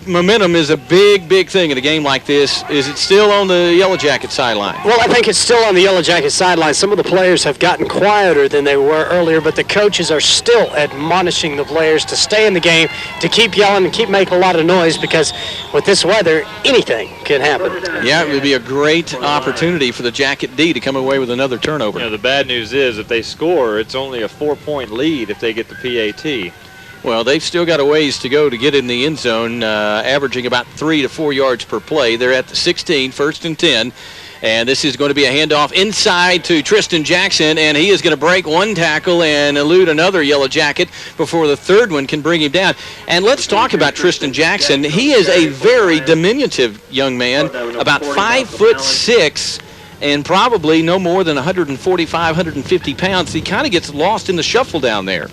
momentum is a big, big thing in a game like this. Is it still on the Yellow Jacket sideline? Well, I think it's still on the Yellow Jacket sideline. Some of the players have gotten quieter than they were earlier, but the coaches are still admonishing the players to stay in the game, to keep yelling and keep making a lot of noise, because with this weather, anything can happen. Yeah, it would be a great opportunity for the Jacket D to come away with another turnover. You know, the bad news is if they score, it's only a 4-point lead if they get the PAT. Well, they've still got a ways to go to get in the end zone, averaging about 3 to 4 yards per play. They're at the 16, 1st and 10. And this is going to be a handoff inside to Tristan Jackson, and he is going to break one tackle and elude another Yellow Jacket before the third one can bring him down. And let's talk about Tristan Jackson. He is a very diminutive young man, about 5'6", and probably no more than 145, 150 pounds. He kind of gets lost in the shuffle down there.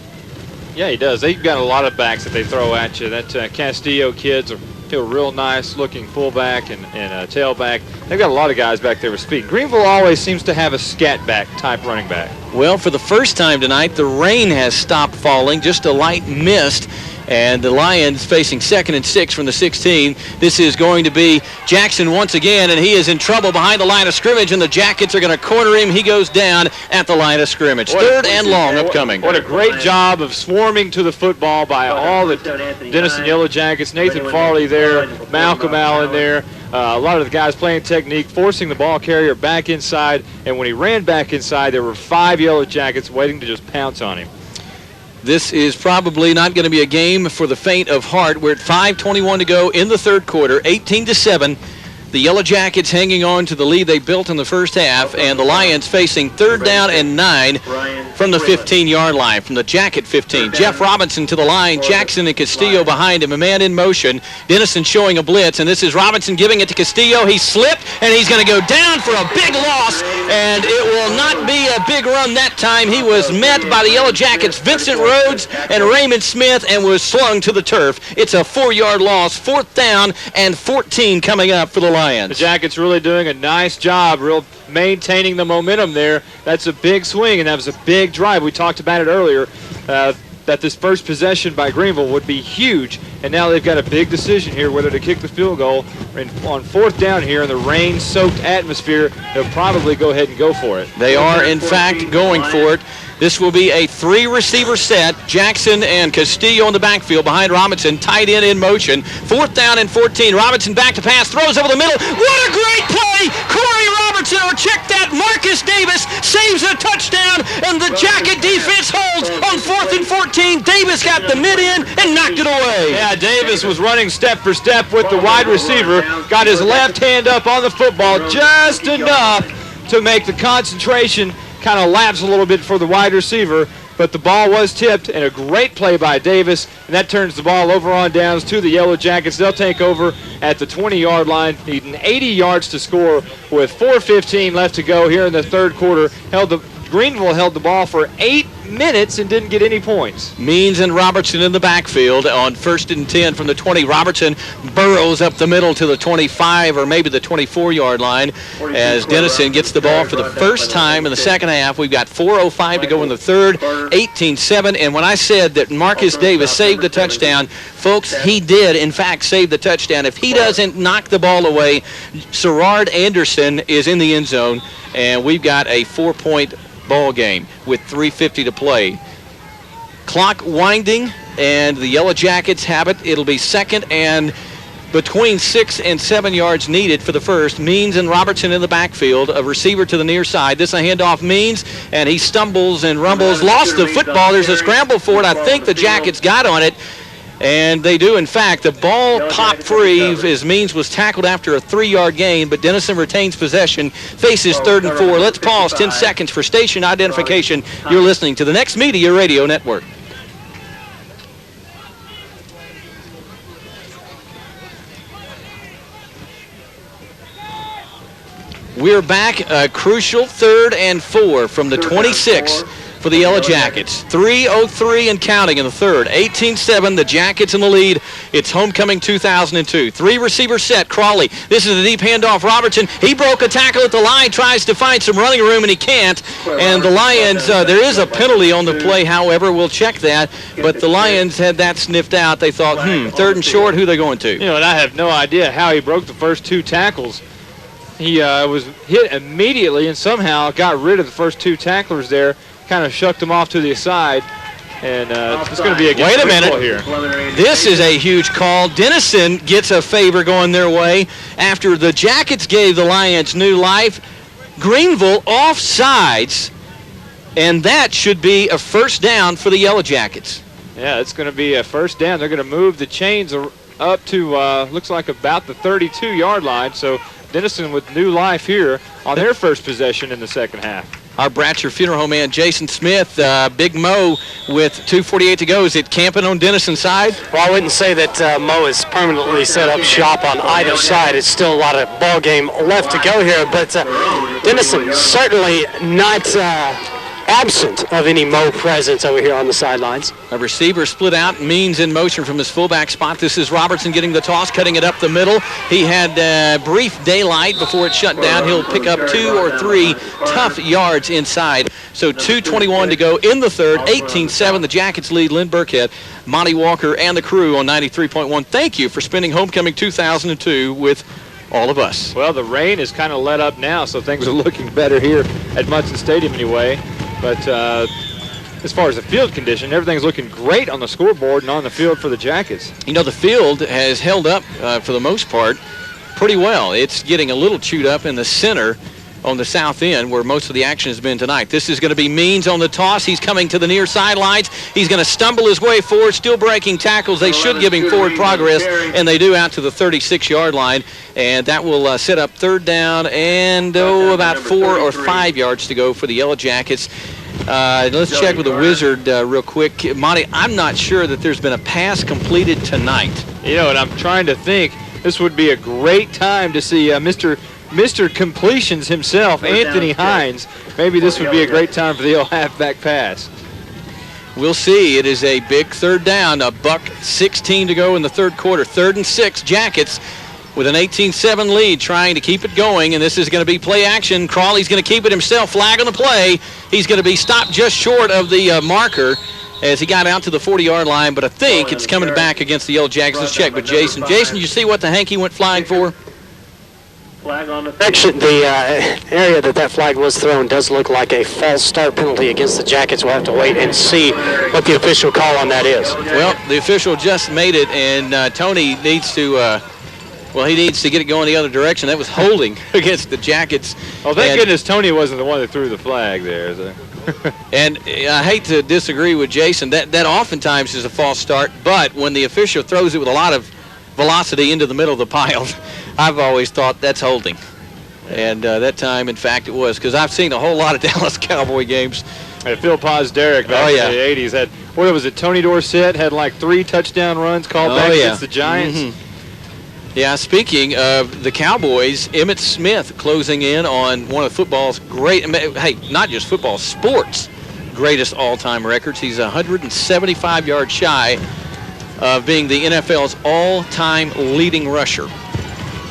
Yeah, he does. They've got a lot of backs that they throw at you. That Castillo kid's a real nice-looking fullback and tailback. They've got a lot of guys back there with speed. Greenville always seems to have a scat-back type running back. Well, for the first time tonight, the rain has stopped falling, just a light mist. And the Lions facing 2nd and 6 from the 16. This is going to be Jackson once again, and he is in trouble behind the line of scrimmage, and the Jackets are going to corner him. He goes down at the line of scrimmage. 3rd and long upcoming. What a great job of swarming to the football by all the Denison Yellow Jackets. Nathan Farley there, Malcolm Allen there. A lot of the guys playing technique, forcing the ball carrier back inside, and when he ran back inside, there were 5 Yellow Jackets waiting to just pounce on him. This is probably not going to be a game for the faint of heart. We're at 5:21 to go in the third quarter, 18-7. The Yellow Jackets hanging on to the lead they built in the first half, and the Lions facing 3rd down and 9 from the 15-yard line, from the Jacket 15. Jeff Robinson to the line, Jackson and Castillo behind him, a man in motion. Denison showing a blitz, and this is Robinson giving it to Castillo. He slipped, and he's going to go down for a big loss, and it will not be a big run that time. He was met by the Yellow Jackets, Vincent Rhodes and Raymond Smith, and was slung to the turf. It's a 4-yard loss, 4th down and 14 coming up for the Lions. The Jackets really doing a nice job, maintaining the momentum there. That's a big swing, and that was a big drive. We talked about it earlier, that this first possession by Greenville would be huge, and now they've got a big decision here whether to kick the field goal. On 4th down here in the rain-soaked atmosphere, they'll probably go ahead and go for it. They are, in fact, going for it. This will be a 3-receiver set. Jackson and Castillo in the backfield behind Robinson. Tight end in motion. 4th down and 14. Robinson back to pass. Throws over the middle. What a great play! Corey Robertson, or check that. Marcus Davis saves a touchdown, and the Jacket defense holds on 4th and 14. Davis got the mid-end and knocked it away. Yeah, Davis was running step for step with the wide receiver. Got his left hand up on the football just enough to make the concentration kind of lapse a little bit for the wide receiver, but the ball was tipped, and a great play by Davis, and that turns the ball over on downs to the Yellow Jackets. They'll take over at the 20-yard line, needing 80 yards to score with 4:15 left to go here in the third quarter. Greenville held the ball for 8 minutes and didn't get any points. Means and Robertson in the backfield on 1st and 10 from the 20. Robertson burrows up the middle to the 25 or maybe the 24-yard line as Denison gets the ball for the first time in the second half. We've got 4:05 to go in the third, 18-7. And when I said that Marcus Davis saved the touchdown, folks, he did, in fact, save the touchdown. If he doesn't knock the ball away, Sherrard Anderson is in the end zone, and we've got a 4-point ball game with 3:50 to play. Clock winding, and the Yellow Jackets have it. It'll be 2nd and between 6 and 7 yards needed for the first. Means and Robertson in the backfield, a receiver to the near side. This a handoff Means, and he stumbles and rumbles, lost the football. There's a scramble for it. I think the Jackets got on it. And they do, in fact. The ball popped free as Means was tackled after a 3-yard gain, but Denison retains possession, faces 3rd and 4. Let's pause 10 seconds for station identification. You're listening to the Next Media Radio Network. We're back, a crucial 3rd and 4 from the 26 for the Yellow Jackets. 3:03 and counting in the third. 18-7, the Jackets in the lead. It's homecoming 2002. 3-receiver set, Crawley. This is a deep handoff, Robertson. He broke a tackle at the line, tries to find some running room, and he can't. And the Lions, there is a penalty on the play, however, we'll check that. But the Lions had that sniffed out. They thought, 3rd and short, who are they going to? You know, and I have no idea how he broke the first 2 tackles. He was hit immediately and somehow got rid of the first 2 tacklers there, kind of shucked them off to the side, and it's going to be a Wait a minute here. This is a huge call. Denison gets a favor going their way after the Jackets gave the Lions new life. Greenville offsides, and that should be a first down for the Yellow Jackets. Yeah, it's going to be a first down. They're going to move the chains up to looks like about the 32-yard line, so Denison with new life here on their first possession in the second half. Our Bratcher Funeral Home man, Jason Smith, Big Mo with 2:48 to go. Is it camping on Denison's side? Well, I wouldn't say that Mo is permanently set up shop on either side. It's still a lot of ball game left to go here, but Denison certainly not absent of any Mo presence over here on the sidelines. A receiver split out, Means in motion from his fullback spot. This is Robertson getting the toss, cutting it up the middle. He had brief daylight before it shut down. He'll pick up 2 or 3 tough yards inside. So 2:21 to go in the third. 18-7, the Jackets lead. Lynn Burkhead, Monte Walker, and the crew on 93.1. Thank you for spending homecoming 2002 with all of us. Well, the rain is kind of let up now, so things are looking better here at Munson Stadium anyway. But as far as the field condition, everything's looking great on the scoreboard and on the field for the Jackets. You know, the field has held up for the most part pretty well. It's getting a little chewed up in the center on the south end where most of the action has been tonight. This is going to be Means on the toss. He's coming to the near sidelines. He's going to stumble his way forward, still breaking tackles. They should give him forward progress, and they do out to the 36-yard line. And that will set up 3rd down and about 4 or 5 yards to go for the Yellow Jackets. Let's check with the Wizard real quick. Monte, I'm not sure that there's been a pass completed tonight. You know, and I'm trying to think this would be a great time to see Mr. Completions himself, Anthony Hines. Maybe this would be a great time for the old halfback pass. We'll see. It is a big 3rd down, a $1:16 to go in the third quarter. 3rd and 6, Jackets with an 18-7 lead, trying to keep it going, and this is going to be play action. Crawley's going to keep it himself. Flag on the play. He's going to be stopped just short of the marker as he got out to the 40-yard line, but I think it's coming back against the Yellow Jackets. Let's check with Jason. Jason, you see what the hanky went flying for? Flag on the area that flag was thrown does look like a false start penalty against the Jackets. We'll have to wait and see what the official call on that is. Well, the official just made it, and Tony needs to he needs to get it going the other direction. That was holding against the Jackets. Oh, thank goodness Tony wasn't the one that threw the flag there. And I hate to disagree with Jason. That oftentimes is a false start, but when the official throws it with a lot of velocity into the middle of the pile, I've always thought that's holding. And that time, in fact, it was, because I've seen a whole lot of Dallas Cowboy games. And Phil Pozderac back in the 80s had, what was it, Tony Dorsett had like 3 touchdown runs called back against the Giants. Mm-hmm. Yeah, speaking of the Cowboys, Emmitt Smith closing in on one of football's great, hey, not just football, sports greatest all-time records. He's 175 yards shy of being the NFL's all-time leading rusher.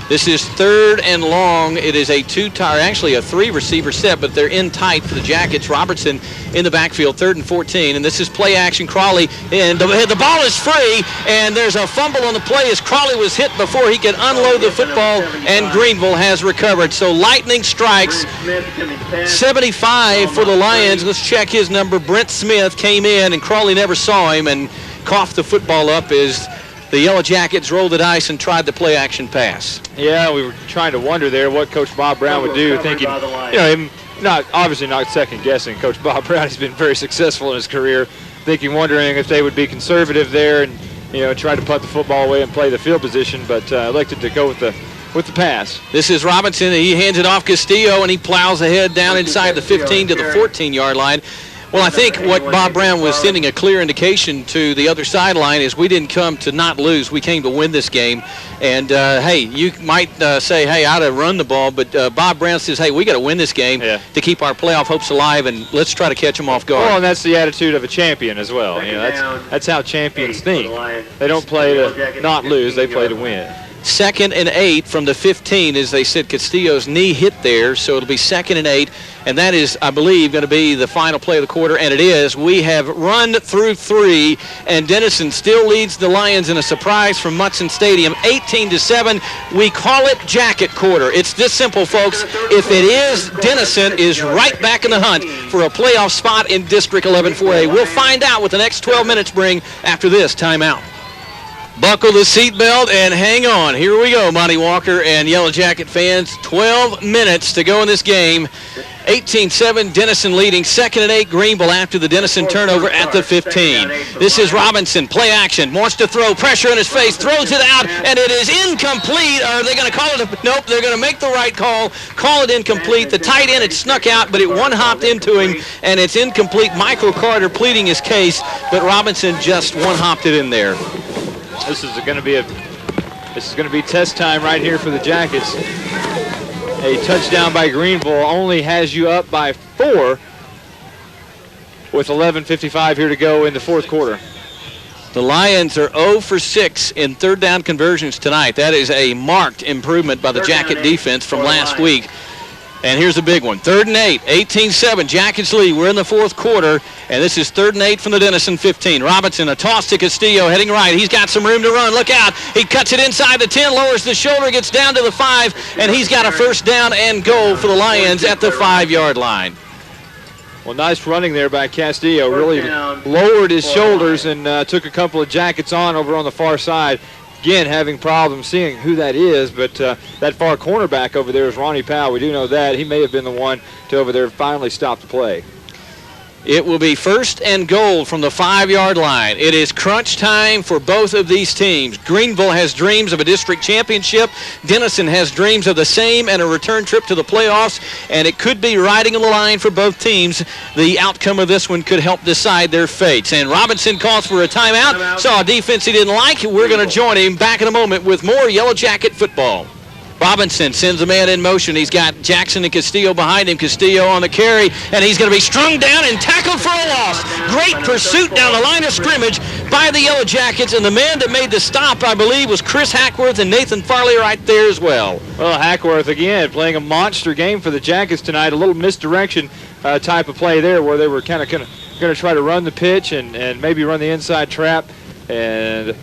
This is 3rd and long. It is a 3-receiver set, but they're in tight for the Jackets. Robertson in the backfield, 3rd and 14, and this is play action. Crawley, and the ball is free, and there's a fumble on the play as Crawley was hit before he could unload the football, and Greenville has recovered. So lightning strikes. 75 for the Lions. Let's check his number. Brent Smith came in, and Crawley never saw him and coughed the football up as the Yellow Jackets rolled the dice and tried the play-action pass. Yeah, we were trying to wonder there what Coach Bob Brown would do, thinking, him obviously not second-guessing Coach Bob Brown. He's been very successful in his career, wondering if they would be conservative there and, tried to punt the football away and play the field position, but elected to go with the pass. This is Robinson. He hands it off Castillo, and he plows ahead down inside the 15 to the 14-yard line. Well, I think what Bob Brown was sending a clear indication to the other sideline is we didn't come to not lose. We came to win this game. And, hey, you might say, hey, I'd have run the ball, but Bob Brown says, hey, we got to win this game to keep our playoff hopes alive, and let's try to catch them off guard. Well, and that's the attitude of a champion as well. That's how champions think. They don't play to not lose. They play to win. 2nd and 8 from the 15, as they said, Castillo's knee hit there, so it'll be 2nd and 8, and that is, I believe, going to be the final play of the quarter, and it is. We have run through 3, and Denison still leads the Lions in a surprise from Mutson Stadium, 18-7. We call it jacket quarter. It's this simple, folks. If it is, Denison is right back in the hunt for a playoff spot in District 11-4A. We'll find out what the next 12 minutes bring after this timeout. Buckle the seatbelt and hang on. Here we go, Monty Walker and Yellow Jacket fans. 12 minutes to go in this game. 18-7, Denison leading. 2nd and 8, Greenville after the Denison turnover at the 15. This is Robinson, play action, wants to throw, pressure in his face, throws it out, and it is incomplete. Are they going to call it? Nope, they're going to make the right call it incomplete. The tight end, it snuck out, but it one-hopped into him, and it's incomplete. Michael Carter pleading his case, but Robinson just one-hopped it in there. This is going to be test time right here for the Jackets. A touchdown by Greenville only has you up by 4 with 11:55 here to go in the fourth quarter. The Lions are 0 for 6 in third down conversions tonight. That is a marked improvement by the Jacket defense from last week. And here's a big one. 3rd and 8, 18-7, Jackets lead. We're in the fourth quarter, and this is 3rd and 8 from the Denison 15. Robinson, a toss to Castillo, heading right. He's got some room to run. Look out. He cuts it inside the 10, lowers the shoulder, gets down to the 5, and he's got a first down and goal for the Lions at the 5-yard line. Well, nice running there by Castillo. Really lowered his shoulders and took a couple of Jackets on over on the far side. Again, having problems seeing who that is, but that far cornerback over there is Ronnie Powell. We do know that. He may have been the one to over there finally stop the play. It will be 1st and goal from the 5-yard line. It is crunch time for both of these teams. Greenville has dreams of a district championship. Denison has dreams of the same and a return trip to the playoffs, and it could be riding on the line for both teams. The outcome of this one could help decide their fates. And Robinson calls for a timeout. Saw a defense he didn't like. We're going to join him back in a moment with more Yellow Jacket football. Robinson sends a man in motion. He's got Jackson and Castillo behind him. Castillo on the carry, and he's going to be strung down and tackled for a loss. Great pursuit down the line of scrimmage by the Yellow Jackets, and the man that made the stop, I believe, was Chris Hackworth and Nathan Farley right there as well. Well, Hackworth, again, playing a monster game for the Jackets tonight. A little misdirection type of play there where they were kind of going to try to run the pitch and maybe run the inside trap, and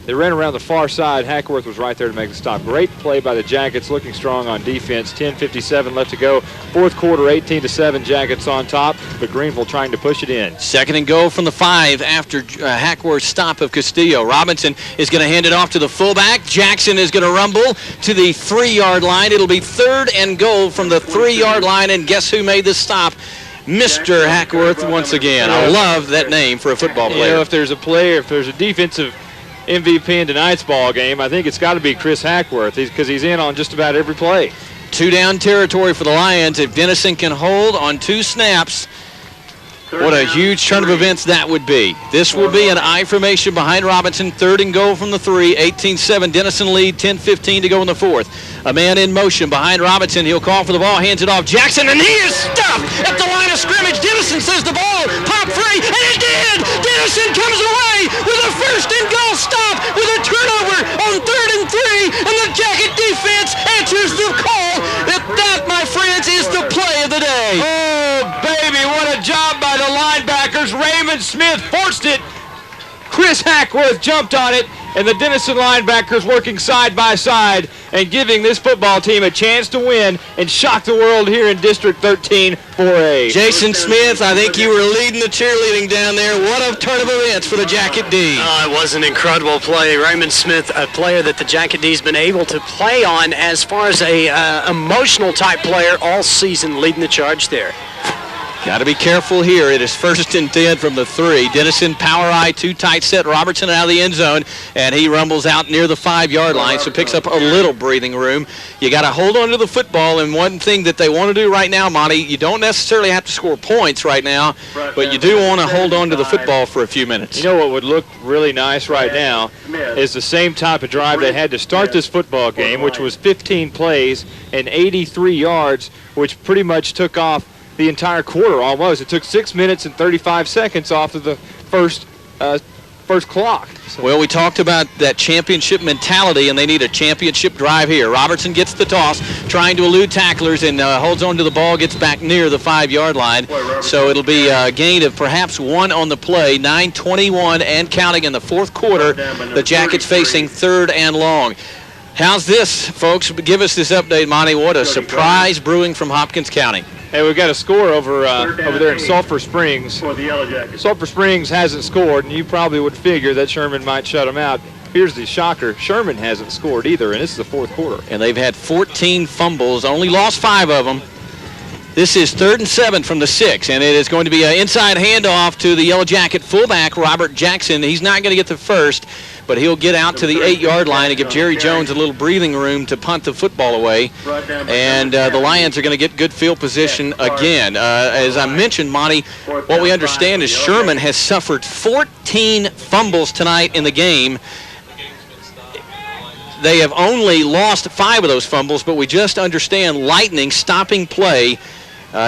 they ran around the far side. Hackworth was right there to make the stop. Great play by the Jackets, looking strong on defense. 10:57 left to go. Fourth quarter, 18-7, Jackets on top, but Greenville trying to push it in. 2nd and goal from the 5 after Hackworth's stop of Castillo. Robinson is going to hand it off to the fullback. Jackson is going to rumble to the 3-yard line. It'll be 3rd and goal from the 3-yard line, and guess who made the stop? Mr. Hackworth once again. I love that name for a football player. If there's a defensive MVP in tonight's ball game, I think it's got to be Chris Hackworth because he's in on just about every play. 2-down territory for the Lions. If Denison can hold on 2 snaps, what a huge turn of events that would be. This will be an I formation behind Robinson. 3rd and goal from the 3. 18-7, Denison lead. 10:15 to go in the 4th. A man in motion behind Robinson. He'll call for the ball, hands it off. Jackson, and he is stuffed at the line of scrimmage. Denison says the ball pop free, and it did! Denison comes away with a 1st and goal stop with a turnover on 3rd and 3, and the Jacket defense answers the call. That, my friends, is the play of the day. Oh, baby, what a job by the linebackers. Raymond Smith forced it. Chris Hackworth jumped on it, and the Denison linebackers working side by side and giving this football team a chance to win and shock the world here in District 13 4A. Jason Smith, I think you were leading the cheerleading down there. What a turn of events for the Jacket D. It was an incredible play. Raymond Smith, a player that the Jacket D's been able to play on as far as a emotional type player all season, leading the charge there. Got to be careful here. It is 1st and 10 from the 3. Denison power eye, too tight set. Robertson out of the end zone, and he rumbles out near the 5-yard line, so picks up a little breathing room. You got to hold on to the football, and one thing that they want to do right now, Monte, you don't necessarily have to score points right now, but you do want to hold on to the football for a few minutes. You know what would look really nice right now is the same type of drive they had to start this football game, which was 15 plays and 83 yards, which pretty much took off the entire quarter almost. It took 6 minutes and 35 seconds off of the first clock. So. Well, we talked about that championship mentality, and they need a championship drive here. Robertson gets the toss, trying to elude tacklers, and holds on to the ball, gets back near the 5-yard line. So it'll be a gain of perhaps 1 on the play. 9:21 and counting in the 4th quarter. The Jackets facing 3rd and long. How's this, folks? Give us this update, Monte. What a surprise brewing from Hopkins County. Hey, we've got a score over there in Sulphur Springs. Sulphur Springs hasn't scored, and you probably would figure that Sherman might shut them out. Here's the shocker. Sherman hasn't scored either, and this is the 4th quarter. And they've had 14 fumbles, only lost 5 of them. This is 3rd and 7 from the 6, and it is going to be an inside handoff to the Yellow Jacket fullback, Robert Jackson. He's not going to get the first, but he'll get out to the 8-yard line and give Jerry Jones a little breathing room to punt the football away. And the Lions are going to get good field position again. As I mentioned, Monte, what we understand is Sherman has suffered 14 fumbles tonight in the game. They have only lost 5 of those fumbles, but we just understand lightning stopping play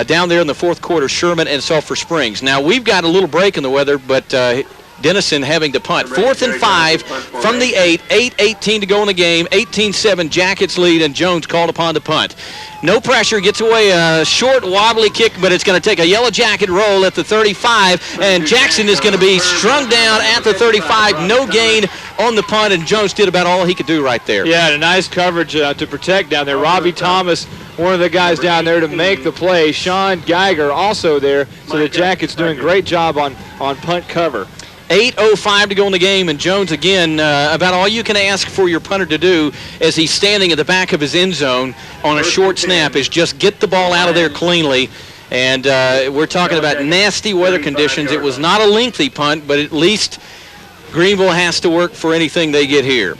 down there in the 4th quarter, Sherman and Sulphur Springs. Now, we've got a little break in the weather, but Denison having to punt. 4th and 5 from the 8. 8:18 to go in the game. 18-7 Jackets lead, and Jones called upon to punt. No pressure, gets away a short, wobbly kick, but it's going to take a Yellow Jacket roll at the 35, and Jackson is going to be strung down at the 35. No gain on the punt, and Jones did about all he could do right there. Yeah, and a nice coverage to protect down there. Robbie Thomas, one of the guys down there to make the play. Sean Geiger also there, so the Jackets doing a great job on punt cover. 8:05 to go in the game, and Jones again, about all you can ask for your punter to do as he's standing at the back of his end zone on a short snap is just get the ball out of there cleanly. And we're talking about nasty weather conditions. It was not a lengthy punt, but at least Greenville has to work for anything they get here.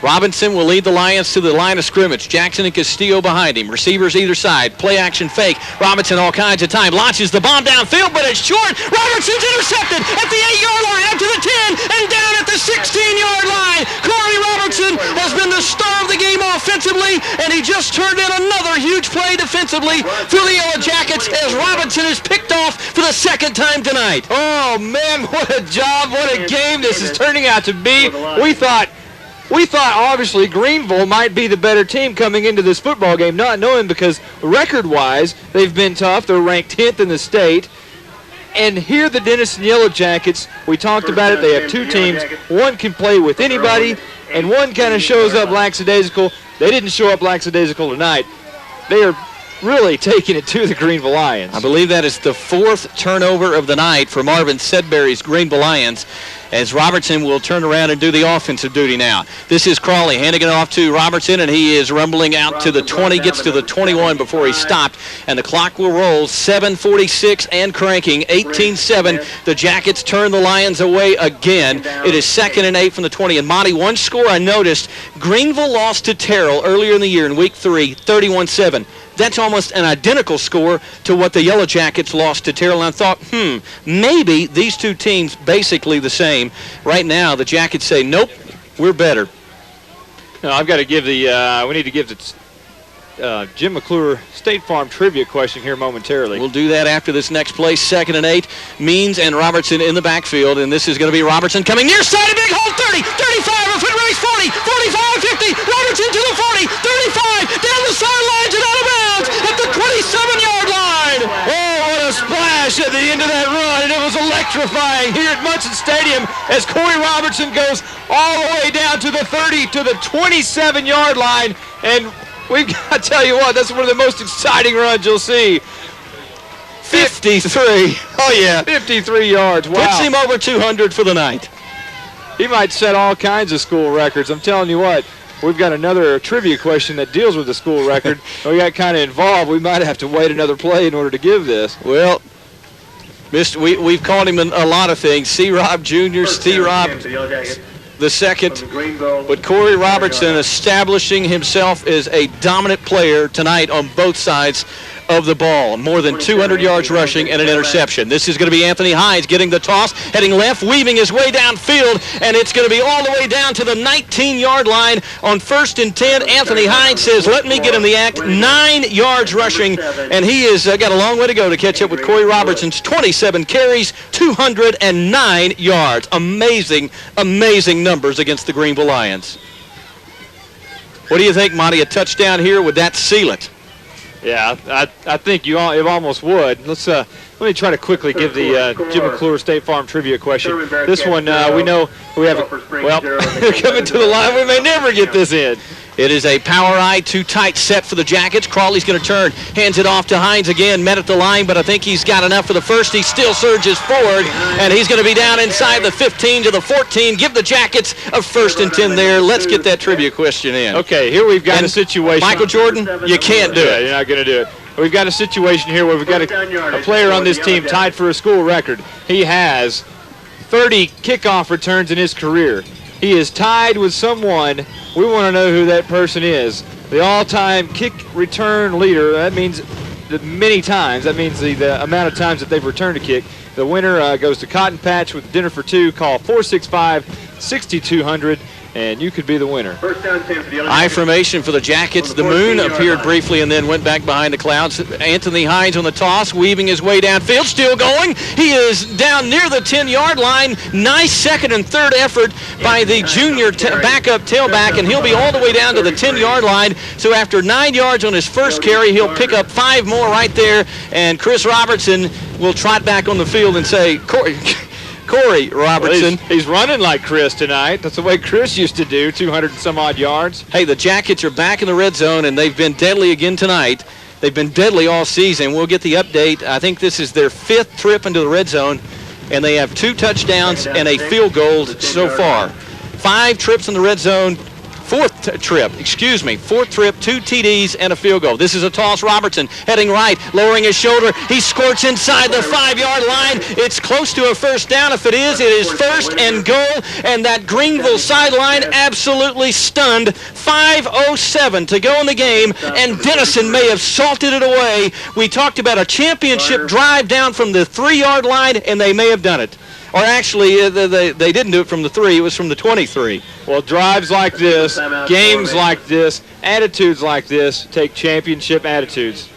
Robinson will lead the Lions to the line of scrimmage. Jackson and Castillo behind him. Receivers either side. Play action fake. Robinson all kinds of time. Launches the bomb downfield, but it's short. Robinson's intercepted at the 8-yard line, up to the 10, and down at the 16-yard line. Corey Robertson has been the star of the game offensively, and he just turned in another huge play defensively for the Yellow Jackets as Robinson is picked off for the 2nd time tonight. Oh, man, what a job, what a game this is turning out to be. We thought obviously Greenville might be the better team coming into this football game, not knowing because record-wise they've been tough. They're ranked 10th in the state. And here the Denison Yellow Jackets, we talked about it, they have 2 teams. One can play with anybody, and one kind of shows up lackadaisical. They didn't show up lackadaisical tonight. They are really taking it to the Greenville Lions. I believe that is the 4th turnover of the night for Marvin Sedberry's Greenville Lions, as Robertson will turn around and do the offensive duty now. This is Crawley handing it off to Robertson, and he is rumbling out to the 20, gets to the 21 before he stopped, and the clock will roll. 7:46 and cranking. 18-7. The Jackets turn the Lions away again. It is 2nd and 8 from the 20. And Monte, one score I noticed, Greenville lost to Terrell earlier in the year in week 3, 31-7. That's almost an identical score to what the Yellow Jackets lost to Terrell. And I thought, maybe these 2 teams basically the same. Right now, the Jackets say, nope, we're better. No, I've got to give we need to give the Jim McClure State Farm trivia question here momentarily. We'll do that after this next play. 2nd and 8. Means and Robertson in the backfield, and this is going to be Robertson coming near side, a big hole, 30, 35, a foot race, 40, 45, 50, Robertson to the 40, 35, down the sidelines and out of bounds at the 27-yard line. Oh, what a splash at the end of that run, and it was electrifying here at Munson Stadium as Corey Robertson goes all the way down to the 30, to the 27-yard line, and we've got to tell you what, that's one of the most exciting runs you'll see. 53. Oh, yeah. 53 yards. Wow. Puts him over 200 for the night. He might set all kinds of school records. I'm telling you what. we've got another trivia question that deals with the school record. We got kind of involved. We might have to wait another play in order to give this. Well, we've called him a lot of things. C-Rob Jr., C-Rob the second. But Corey Robertson establishing himself as a dominant player tonight on both sides of the ball. More than 200 yards rushing and an interception. This is going to be Anthony Hines getting the toss, heading left, weaving his way downfield, and it's going to be all the way down to the 19-yard line on 1st and 10. Anthony Hines says, let me get in the act. 9 yards rushing, and he has got a long way to go to catch up with Corey Robertson's 27 carries, 209 yards. Amazing, amazing numbers against the Greenville Lions. What do you think, Monte? A touchdown here, would that seal it? Yeah, I think it almost would. Let me try to quickly give the Jim McClure State Farm trivia question. This one, we know we have, well, they're coming to the line. We may never get this in. It is a power eye, too tight set for the Jackets. Crawley's going to turn, hands it off to Hines again, met at the line, but I think he's got enough for the first. He still surges forward, and he's going to be down inside the 15 to the 14. Give the Jackets a 1st and 10 there. Let's get that trivia question in. Okay, here we've got a situation. Michael Jordan, you can't do it. You're not going to do it. We've got a situation here where we've got a player on this team tied for a school record. He has 30 kickoff returns in his career. He is tied with someone. We want to know who that person is. The all-time kick return leader. That means many times. That means the amount of times that they've returned a kick. The winner goes to Cotton Patch with dinner for two. Call 465-6200. And you could be the winner. I formation for the Jackets. The moon appeared briefly and then went back behind the clouds. Anthony Hines on the toss, weaving his way downfield, still going. He is down near the 10-yard line. Nice second and third effort by the junior backup tailback, and he'll be all the way down to the 10-yard line. So after 9 yards on his first carry, he'll pick up 5 more right there, and Chris Robertson will trot back on the field and say, Corey Robertson. Well, he's running like Chris tonight. That's the way Chris used to do, 200 and some odd yards. Hey, the Jackets are back in the red zone, and they've been deadly again tonight. They've been deadly all season. We'll get the update. I think this is their 5th trip into the red zone, and they have 2 touchdowns and a field goal so far. 5 trips in the red zone. Fourth trip, 2 TDs, and a field goal. This is a toss. Robertson heading right, lowering his shoulder. He squirts inside the 5-yard line. It's close to a first down. If it is 1st and goal, and that Greenville sideline absolutely stunned. 5:07 to go in the game, and Denison may have salted it away. We talked about a championship drive down from the 3-yard line, and they may have done it. Or actually, they didn't do it from the 3. It was from the 23. Well, drives like this, games like this, attitudes like this take championship attitudes.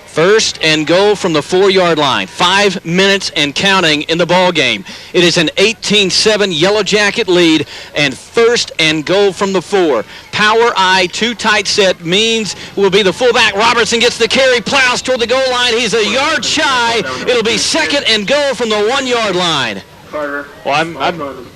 1st and goal from the 4-yard line. 5 minutes and counting in the ball game. It is an 18-7 Yellow Jacket lead, and 1st and goal from the 4. Power eye, 2 tight set means will be the fullback. Robertson gets the carry, plows toward the goal line. He's a yard shy. It'll be 2nd and goal from the 1-yard line. Well, I'm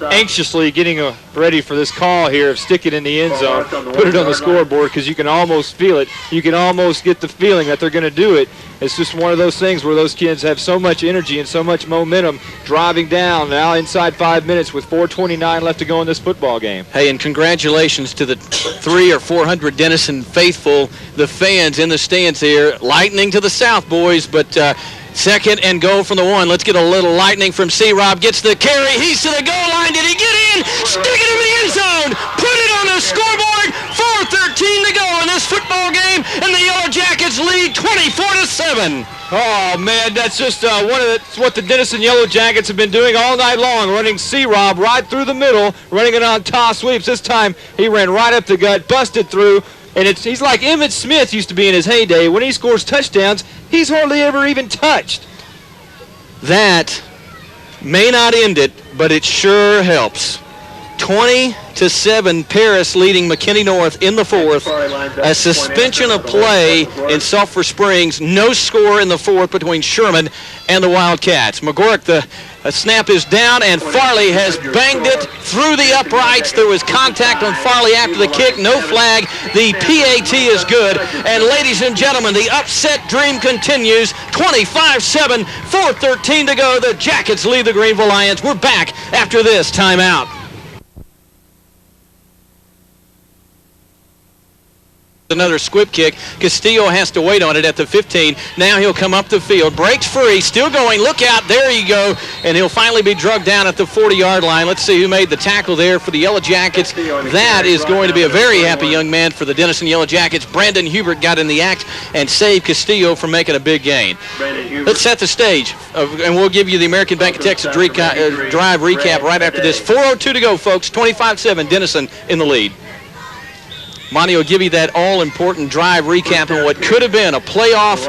anxiously getting ready for this call here of stick it in the end zone, put it on the scoreboard, because you can almost feel it. You can almost get the feeling that they're going to do it. It's just one of those things where those kids have so much energy and so much momentum driving down now inside 5 minutes with 4:29 left to go in this football game. Hey, and congratulations to the 300 or 400 Denison faithful, the fans in the stands here. Lightning to the south, boys, but 2nd and goal from the 1. Let's get a little lightning from C-Rob. Gets the carry. He's to the goal line. Did he get in? Stick it in the end zone. Put it on the scoreboard. 4:13 to go in this football game, and the Yellow Jackets lead 24-7. Oh, man, that's just what the Denison Yellow Jackets have been doing all night long, running C-Rob right through the middle, running it on toss sweeps. This time he ran right up the gut, busted through, and he's like Emmitt Smith used to be in his heyday. When he scores touchdowns, he's hardly ever even touched. That may not end it, but it sure helps. 20-7, Paris leading McKinney North in the 4th. A suspension of play in Sulphur Springs. No score in the 4th between Sherman and the Wildcats. McGorrick, the snap is down, and Farley has banged it through the uprights. There was contact on Farley after the kick. No flag. The PAT is good. And ladies and gentlemen, the upset dream continues. 25-7, 4:13 to go. The Jackets lead the Greenville Lions. We're back after this timeout. Another squib kick. Castillo has to wait on it at the 15. Now he'll come up the field, breaks free, still going. Look out, there you go. And he'll finally be drugged down at the 40-yard line. Let's see who made the tackle there for the Yellow Jackets. That is going to be a very happy young man for the Denison Yellow Jackets. Brandon Hubert got in the act and saved Castillo from making a big gain. Let's set the stage, and we'll give you the American Bank of Texas drive recap right after this. 4:02 to go, folks. 25-7, Denison in the lead. Monte will give you that all-important drive recap on what could have been a playoff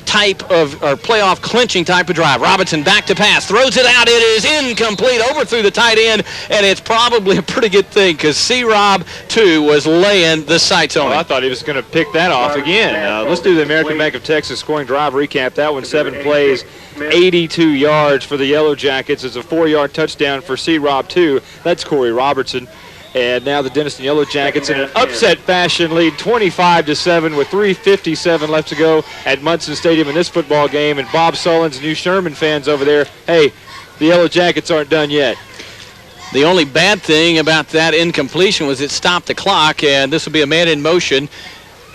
type of, or playoff clinching type of drive. Robinson back to pass, throws it out. It is incomplete, overthrew the tight end, and it's probably a pretty good thing because C-Rob, too, was laying the sights on it. I thought he was going to pick that off again. Let's do the American Bank of Texas scoring drive recap. That one, 7 plays, 82 yards for the Yellow Jackets. It's a 4-yard touchdown for C-Rob, too. That's Corey Robertson. And now the Denison Yellow Jackets in an upset fashion lead 25-7 with 3:57 left to go at Munson Stadium in this football game. And Bob Sullins, New Sherman fans over there, hey, the Yellow Jackets aren't done yet. The only bad thing about that incompletion was it stopped the clock, and this will be a man in motion.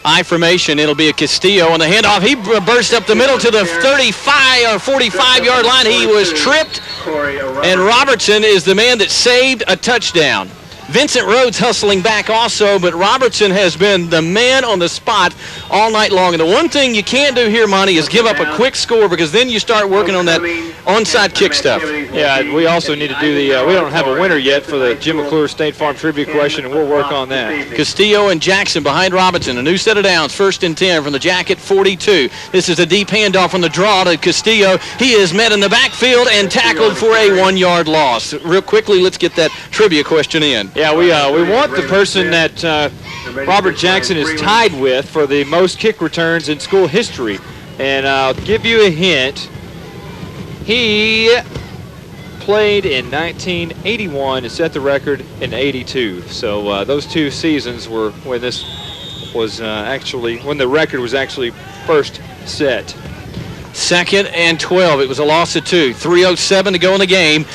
I formation, it'll be a Castillo on the handoff. He burst up the middle to the 35 or 45-yard line. He was tripped, and Robertson is the man that saved a touchdown. Vincent Rhodes hustling back also, but Robertson has been the man on the spot all night long. And the one thing you can't do here, Monte, is give up a quick score because then you start working on that onside kick stuff. Yeah, we also need to do the, we don't have a winner yet for the Jim McClure State Farm Trivia question, and we'll work on that. Castillo and Jackson behind Robinson. A new set of downs, 1st and 10 from the Jacket 42. This is a deep handoff on the draw to Castillo. He is met in the backfield and tackled for a 1-yard loss. Real quickly, let's get that trivia question in. Yeah, we want the person that Robert Jackson is tied with for the most kick returns in school history. And I'll give you a hint. He played in 1981 and set the record in 82. So those 2 seasons were when this was when the record was actually first set. 2nd and 12. It was a loss of 2. 3:07 to go in the game.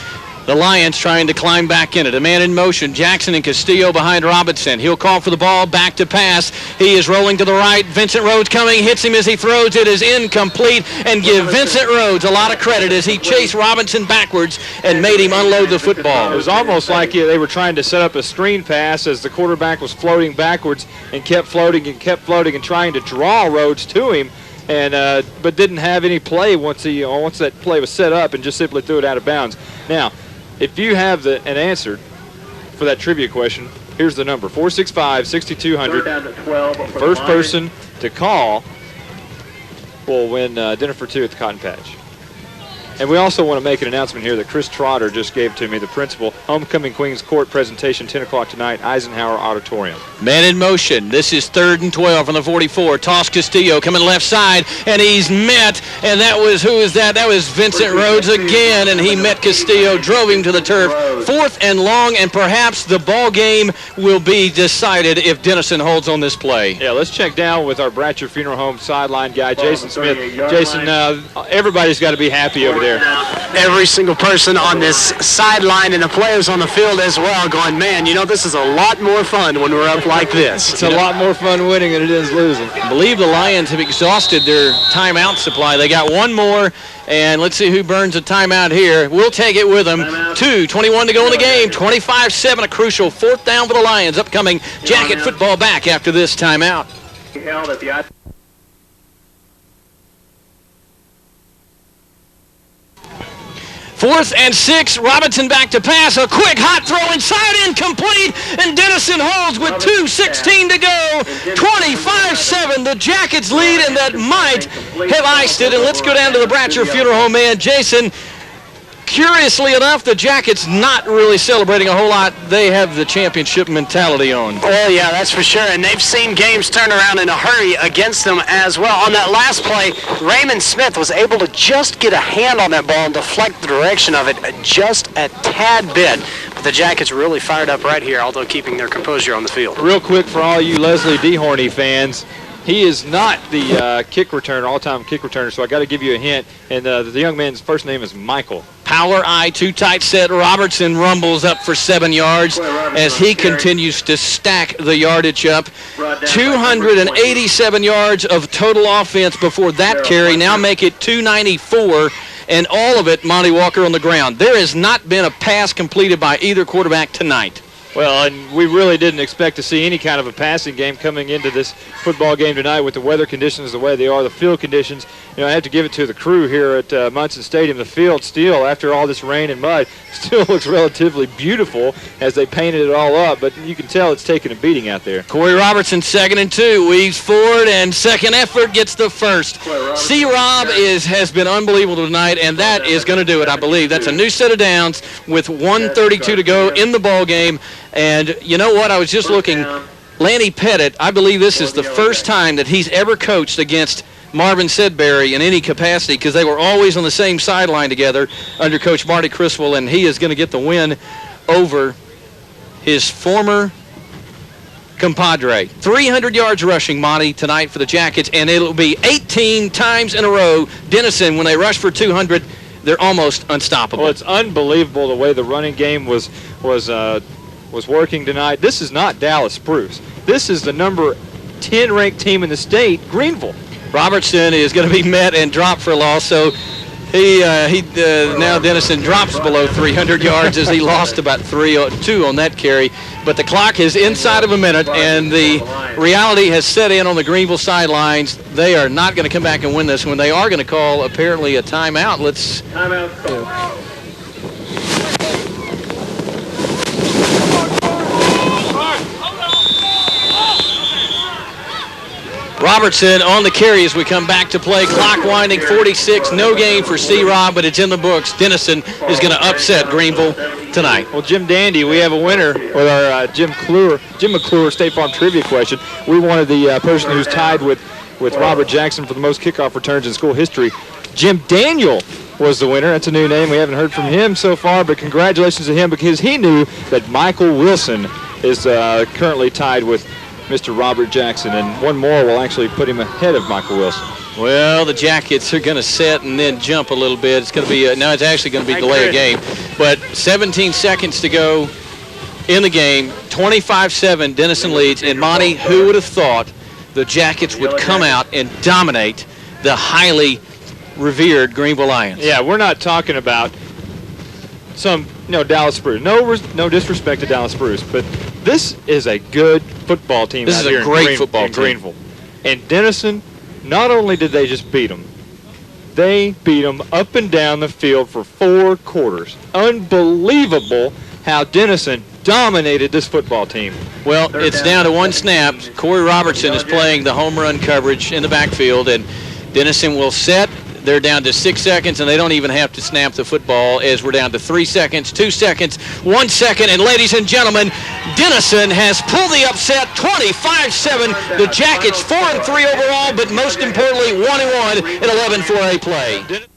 The Lions trying to climb back in it. A man in motion. Jackson and Castillo behind Robinson. He'll call for the ball. Back to pass. He is rolling to the right. Vincent Rhodes coming. Hits him as he throws. It is incomplete. And give Vincent Rhodes a lot of credit as he chased Robinson backwards and made him unload the football. It was almost like they were trying to set up a screen pass as the quarterback was floating backwards and kept floating and trying to draw Rhodes to him. And but didn't have any play once that play was set up and just simply threw it out of bounds. Now, if you have an answer for that trivia question, here's the number, 465-6200. First person to call will win dinner for 2 at the Cotton Patch. And we also want to make an announcement here that Chris Trotter just gave to me, the principal. Homecoming Queens Court presentation, 10 o'clock tonight, Eisenhower Auditorium. Man in motion. This is 3rd and 12 from the 44. Toss Castillo coming left side, and he's met. And that was, who is that? That was Vincent Rhodes again, and he met Castillo, drove him to the turf. 4th and long, and perhaps the ball game will be decided if Denison holds on this play. Yeah, let's check down with our Bratcher Funeral Home sideline guy, Jason Smith. Jason, everybody's got to be happy over there. Every single person on this sideline and the players on the field as well going, man, you know, this is a lot more fun when we're up like this. It's a lot more fun winning than it is losing. I believe the Lions have exhausted their timeout supply. They got one more, and let's see who burns a timeout here. We'll take it with them. 2:21 to go in the game. 25-7, a crucial 4th down for the Lions. Upcoming Jacket football back after this timeout. 4th and 6, Robinson back to pass, a quick hot throw inside, incomplete, and Denison holds with 2:16 to go, 25-7, the Jackets lead, and that might have iced it. And let's go down to the Bratcher Funeral Home man, Jason. Curiously enough, the Jackets not really celebrating a whole lot. They have the championship mentality on. Oh, yeah, that's for sure. And they've seen games turn around in a hurry against them as well. On that last play, Raymond Smith was able to just get a hand on that ball and deflect the direction of it just a tad bit. But the Jackets really fired up right here, although keeping their composure on the field. Real quick for all you Leslie DeHorny fans, he is not the kick returner, all-time kick returner, so I got to give you a hint. And the young man's first name is Michael. Power eye, 2 tight set. Robertson rumbles up for 7 yards as he continues to stack the yardage up. 287 yards of total offense before that carry. Now make it 294, and all of it, Monte Walker, on the ground. There has not been a pass completed by either quarterback tonight. Well, and we really didn't expect to see any kind of a passing game coming into this football game tonight with the weather conditions the way they are, the field conditions. You know, I have to give it to the crew here at Monte Stadium. The field still, after all this rain and mud, still looks relatively beautiful as they painted it all up, but you can tell it's taking a beating out there. Corey Robertson, 2nd and 2, weaves forward, and second effort gets the first. C-Rob has been unbelievable tonight, and that is going to do it, I believe. That's a new set of downs with 1:32 to go in the ball game. And you know what? I was just looking. Lanny Pettit, I believe this is the first time that he's ever coached against Marvin Sedberry in any capacity, because they were always on the same sideline together under Coach Marty Criswell, and he is going to get the win over his former compadre. 300 yards rushing, Monty, tonight for the Jackets, and it'll be 18 times in a row. Denison, when they rush for 200, they're almost unstoppable. Well, it's unbelievable the way the running game was working tonight. This is not Dallas Spruce. This is the number 10 ranked team in the state, Greenville. Robertson is going to be met and dropped for a loss, so now Denison drops below 300 yards as he lost about 2 on that carry. But the clock is inside of a minute, and the reality has set in on the Greenville sidelines. They are not going to come back and win this one. They are going to call apparently a timeout. Robertson on the carry as we come back to play. Clock winding, 46. No gain for C-Rob, but it's in the books. Denison is going to upset Greenville tonight. Well, Jim Dandy, we have a winner with our Jim McClure State Farm Trivia question. We wanted the person who's tied with Robert Jackson for the most kickoff returns in school history. Jim Daniel was the winner. That's a new name. We haven't heard from him so far, but congratulations to him, because he knew that Michael Wilson is currently tied with Mr. Robert Jackson, and one more will actually put him ahead of Michael Wilson. Well, the Jackets are going to set and then jump a little bit. It's going to be no, it's actually going to be delay a game. But 17 seconds to go in the game. 25-7, Denison leads. And Monty, who would have thought the Jackets would come out and dominate the highly revered Greenville Lions? Yeah, we're not talking about some Dallas Spruce. No disrespect to Dallas Spruce, but this is a good football team. This is a great football team. Greenville. And Denison, not only did they just beat them, they beat them up and down the field for 4 quarters. Unbelievable how Denison dominated this football team. Well, it's down to 1 snap. Corey Robertson is playing the home run coverage in the backfield, and Denison will set. They're down to 6 seconds, and they don't even have to snap the football, as we're down to 3 seconds, 2 seconds, 1 second. And ladies and gentlemen, Denison has pulled the upset, 25-7. The Jackets 4-3 overall, but most importantly, 1-1 in 11 4A play.